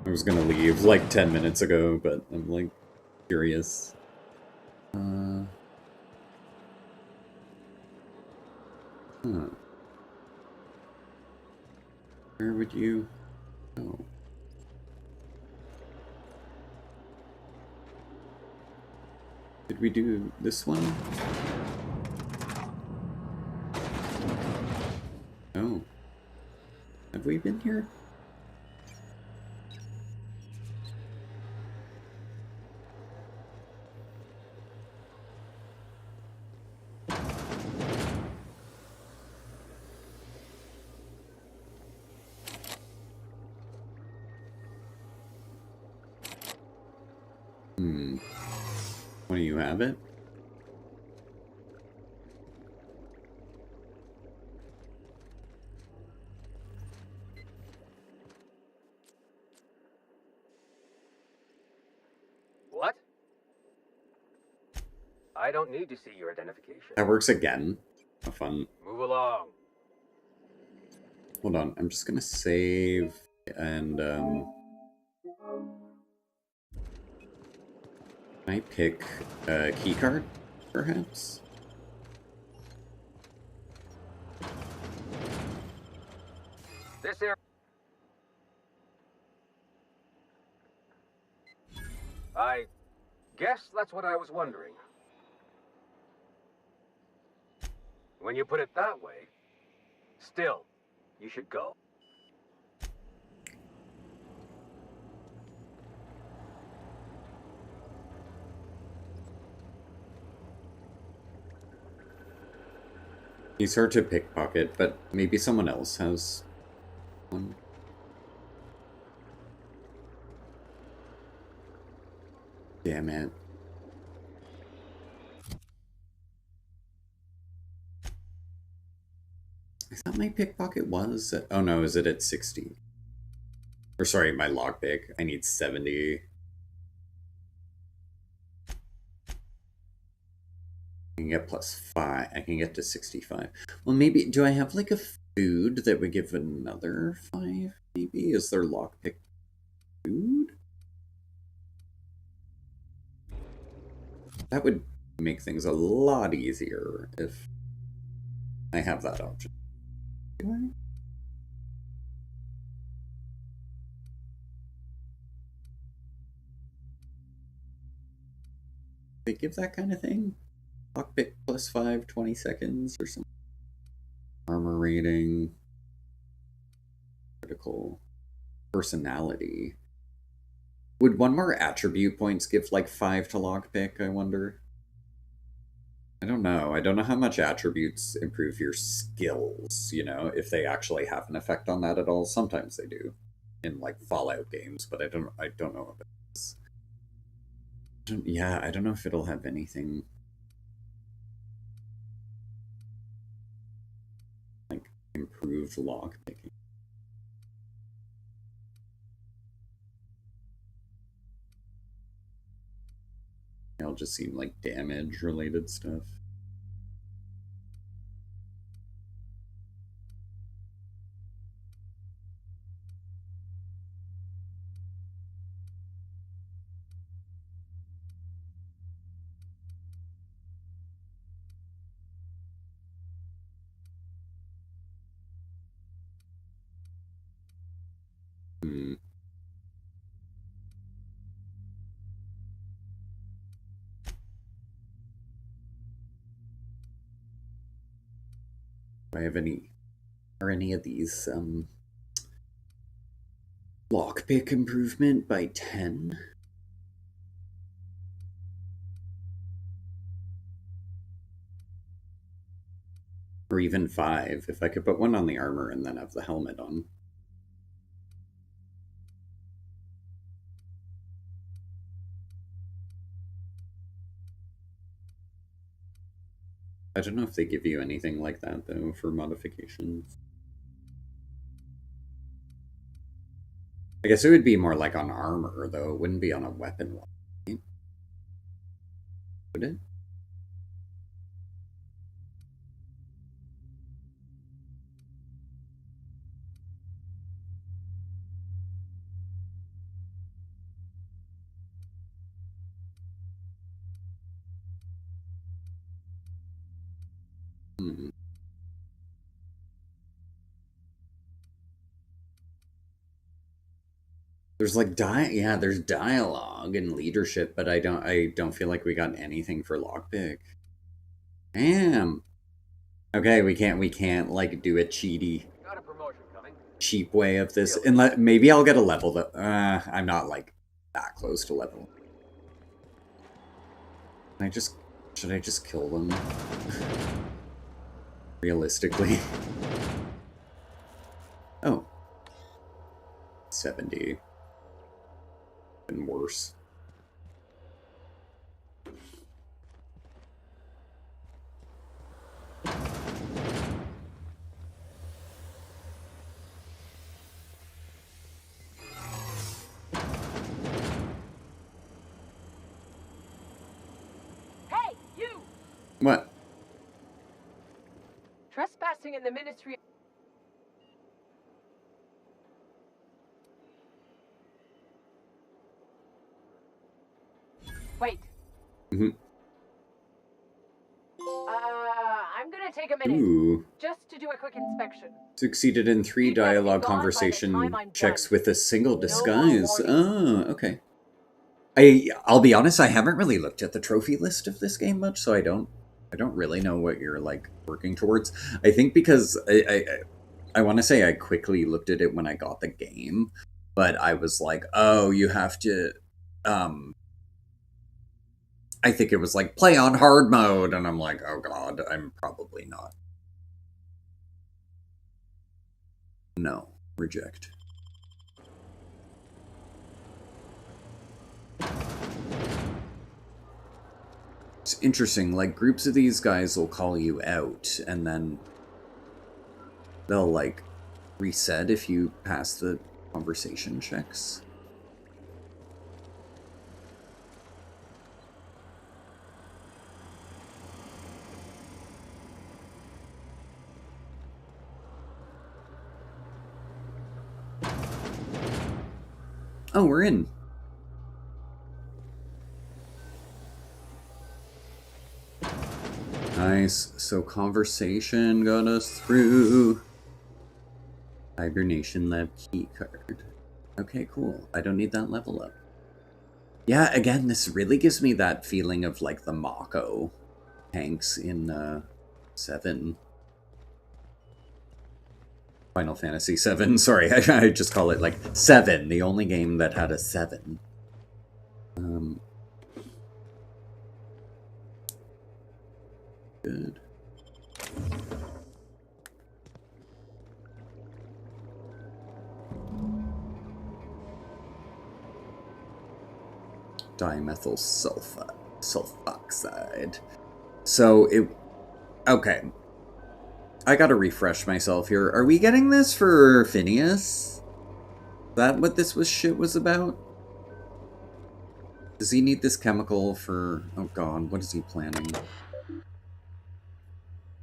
I was gonna leave like 10 minutes ago, but I'm like curious. Where would you go? Did we do this one? Oh. Have we been here? What do you have it? What? I don't need to see your identification. That works again. How fun. Move along. Hold on, I'm just gonna save and can I pick a key card, perhaps? This area. I guess that's what I was wondering. When you put it that way, still, you should go. He's hard to pickpocket, but maybe someone else has one. Damn it. I thought my pickpocket was at, oh no, is it at 60? Or sorry, my lockpick. I need 70. I can get +5. I can get to 65. Well, maybe, do I have like a food that would give another 5, maybe? Is there lockpick food? That would make things a lot easier if I have that option. Do I? They give that kind of thing? Lockpick +5, 20 seconds or something. Armor rating. Critical. Personality. Would one more attribute points give like 5 to lockpick, I wonder? I don't know. I don't know how much attributes improve your skills, you know, if they actually have an effect on that at all. Sometimes they do in like Fallout games, but I don't know if it's... yeah, I don't know if it'll have anything like improved lockpicking. It'll just seem like damage related stuff. Do I have any, or any of these lockpick improvement by 10? Or even 5, if I could put one on the armor and then have the helmet on. I don't know if they give you anything like that, though, for modifications. I guess it would be more like on armor, though. It wouldn't be on a weapon, right? Would it? There's like there's dialogue and leadership, but I don't feel like we got anything for lockpick. Damn. Okay, we can't like do it cheaty. Got a promotion coming. cheap way of this. And maybe I'll get a level that I'm not like that close to level. Should I just kill them? Realistically. Oh. 70. And worse. Hey, you! What? Trespassing in the ministry. Wait. Mm-hmm. I'm gonna take a minute. Ooh. Just to do a quick inspection. Succeeded in 3 dialogue conversation checks with a single disguise. Oh, okay. I'll be honest, I haven't really looked at the trophy list of this game much, so I don't really know what you're like working towards. I think because I want to say I quickly looked at it when I got the game, but I was like, oh, you have to I think it was like play on hard mode, and I'm like, oh god, I'm probably not. No, reject. It's interesting, like groups of these guys will call you out, and then they'll like reset if you pass the conversation checks. Oh, we're in. Nice. So conversation got us through. Hibernation lab key card. Okay, cool. I don't need that level up. Yeah, again, this really gives me that feeling of like the Mako tanks in 7. Final Fantasy 7. Sorry, I just call it like 7, the only game that had a 7. Good. Dimethyl sulfoxide. So it... Okay. I gotta refresh myself here. Are we getting this for Phineas? Is that what this shit was about? Does he need this chemical for... Oh god, what is he planning?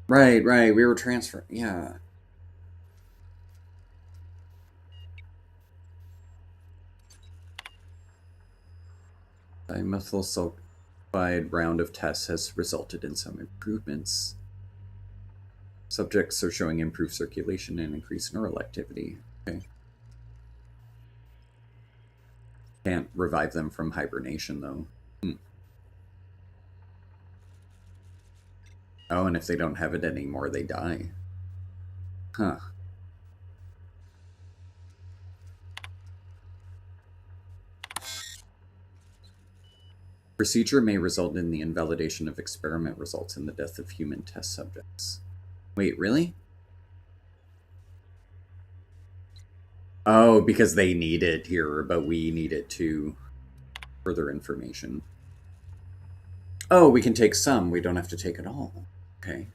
Right, we were transferring... Yeah. Dimethyl sulfide round of tests has resulted in some improvements. Subjects are showing improved circulation and increased neural activity. Okay. Can't revive them from hibernation, though. Oh, and if they don't have it anymore, they die. Huh. Procedure may result in the invalidation of experiment results and the death of human test subjects. Wait, really? Oh, because they need it here, but we need it too. Further information. Oh, we can take some. We don't have to take it all. Okay.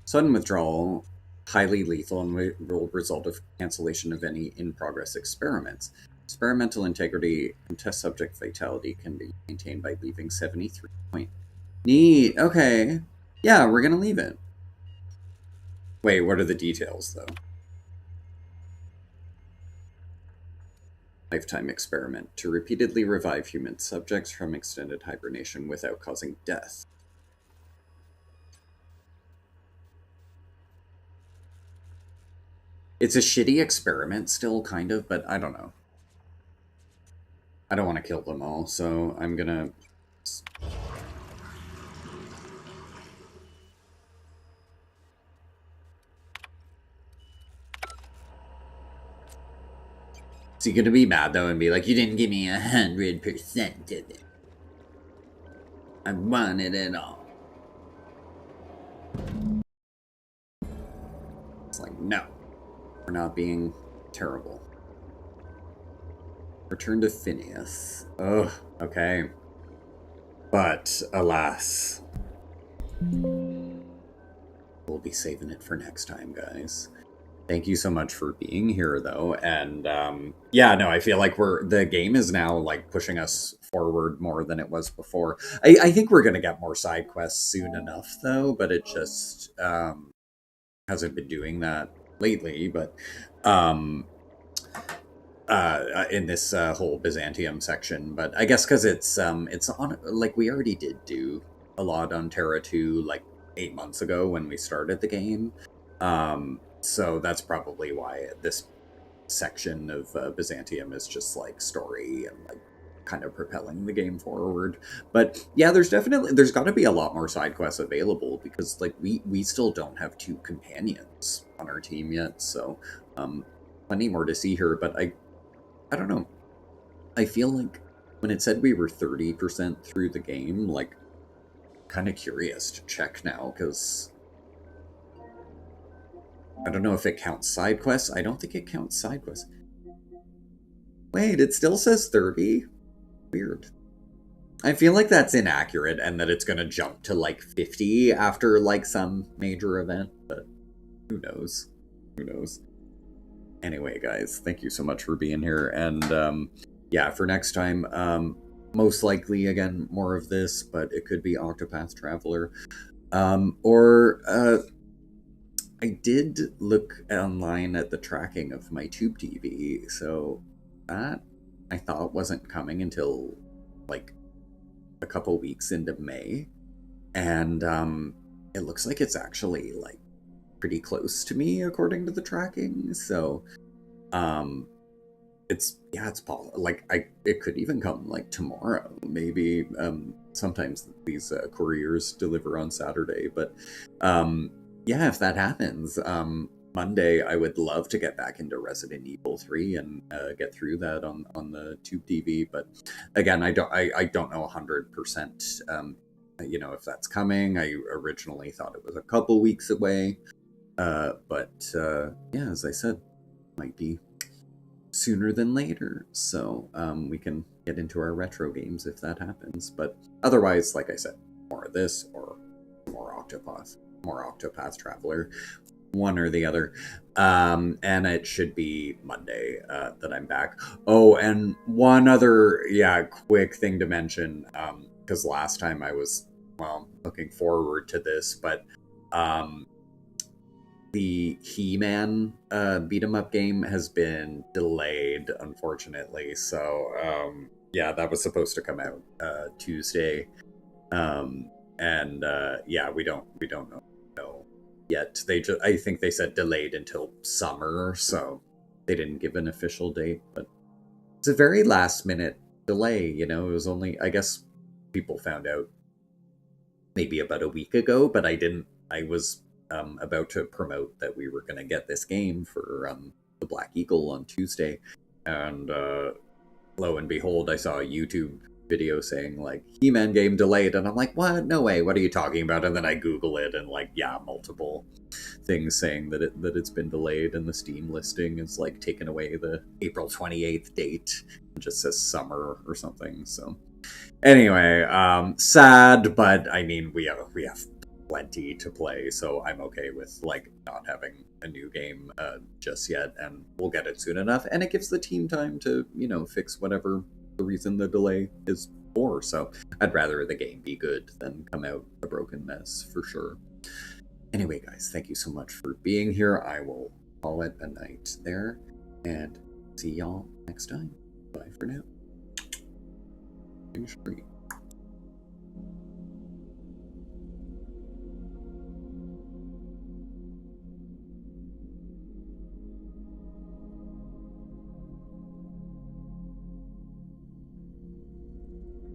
Sudden withdrawal, highly lethal, and will result of cancellation of any in-progress experiments. Experimental integrity and test subject fatality can be maintained by leaving 73 point. Neat. Okay. Yeah, we're gonna leave it. Wait, what are the details, though? Lifetime experiment. To repeatedly revive human subjects from extended hibernation without causing death. It's a shitty experiment still, kind of, but I don't know. I don't want to kill them all, so I'm gonna... So you're gonna be mad though and be like, you didn't give me 100% of it. I wanted it all. It's like, no, we're not being terrible. Return to Phineas. Ugh, okay. But, alas. We'll be saving it for next time, guys. Thank you so much for being here, though. And, yeah, no, I feel like the game is now, like, pushing us forward more than it was before. I think we're gonna get more side quests soon enough, though, but it just, hasn't been doing that lately, but, in this whole Byzantium section, but I guess because it's on, like, we already did do a lot on Terra 2 like 8 months ago when we started the game, so that's probably why this section of Byzantium is just like story and like kind of propelling the game forward. But yeah, there's got to be a lot more side quests available, because like we still don't have 2 companions on our team yet, so plenty more to see here. But I don't know. I feel like when it said we were 30% through the game, like, kind of curious to check now, because I don't know if it counts side quests. I don't think it counts side quests. Wait, it still says 30? Weird. I feel like that's inaccurate and that it's going to jump to, like, 50 after, like, some major event, but who knows? Who knows? Anyway, guys, thank you so much for being here, and yeah, for next time, most likely, again, more of this, but it could be Octopath Traveler, or I did look online at the tracking of my Tube TV, so that I thought wasn't coming until, like, a couple weeks into May, and it looks like it's actually, like, pretty close to me according to the tracking, so it's possible. Like, it could even come like tomorrow, maybe. Sometimes these couriers deliver on Saturday, but yeah, if that happens, Monday I would love to get back into Resident Evil 3 and get through that on the Tube TV, but again, I don't know 100%, you know, if that's coming. I originally thought it was a couple weeks away, but yeah, as I said, might be sooner than later, so we can get into our retro games if that happens. But otherwise, like I said, more of this or more Octopath Traveler, one or the other, and it should be Monday that I'm back. Oh, and one other quick thing to mention, because last time I was, well, looking forward to this, but the He-Man beat-em-up game has been delayed, unfortunately. So yeah, that was supposed to come out Tuesday, and yeah, we don't know yet. I think they said delayed until summer, so they didn't give an official date. But it's a very last-minute delay. You know, it was only, I guess, people found out maybe about a week ago, but I didn't. I was about to promote that we were going to get this game for the Black Eagle on Tuesday, and lo and behold, I saw a YouTube video saying, like, He-Man game delayed, and I'm like, what? No way, what are you talking about? And then I Google it, and, like, yeah, multiple things saying that it's been delayed, and the Steam listing is, like, taken away the April 28th date. It just says summer or something, so anyway, sad, but I mean, we have plenty to play, so I'm okay with, like, not having a new game just yet, and we'll get it soon enough, and it gives the team time to, you know, fix whatever the reason the delay is for. So I'd rather the game be good than come out a broken mess, for sure. Anyway, guys, thank you so much for being here. I will call it a night there, and see y'all next time. Bye for now. Finish free.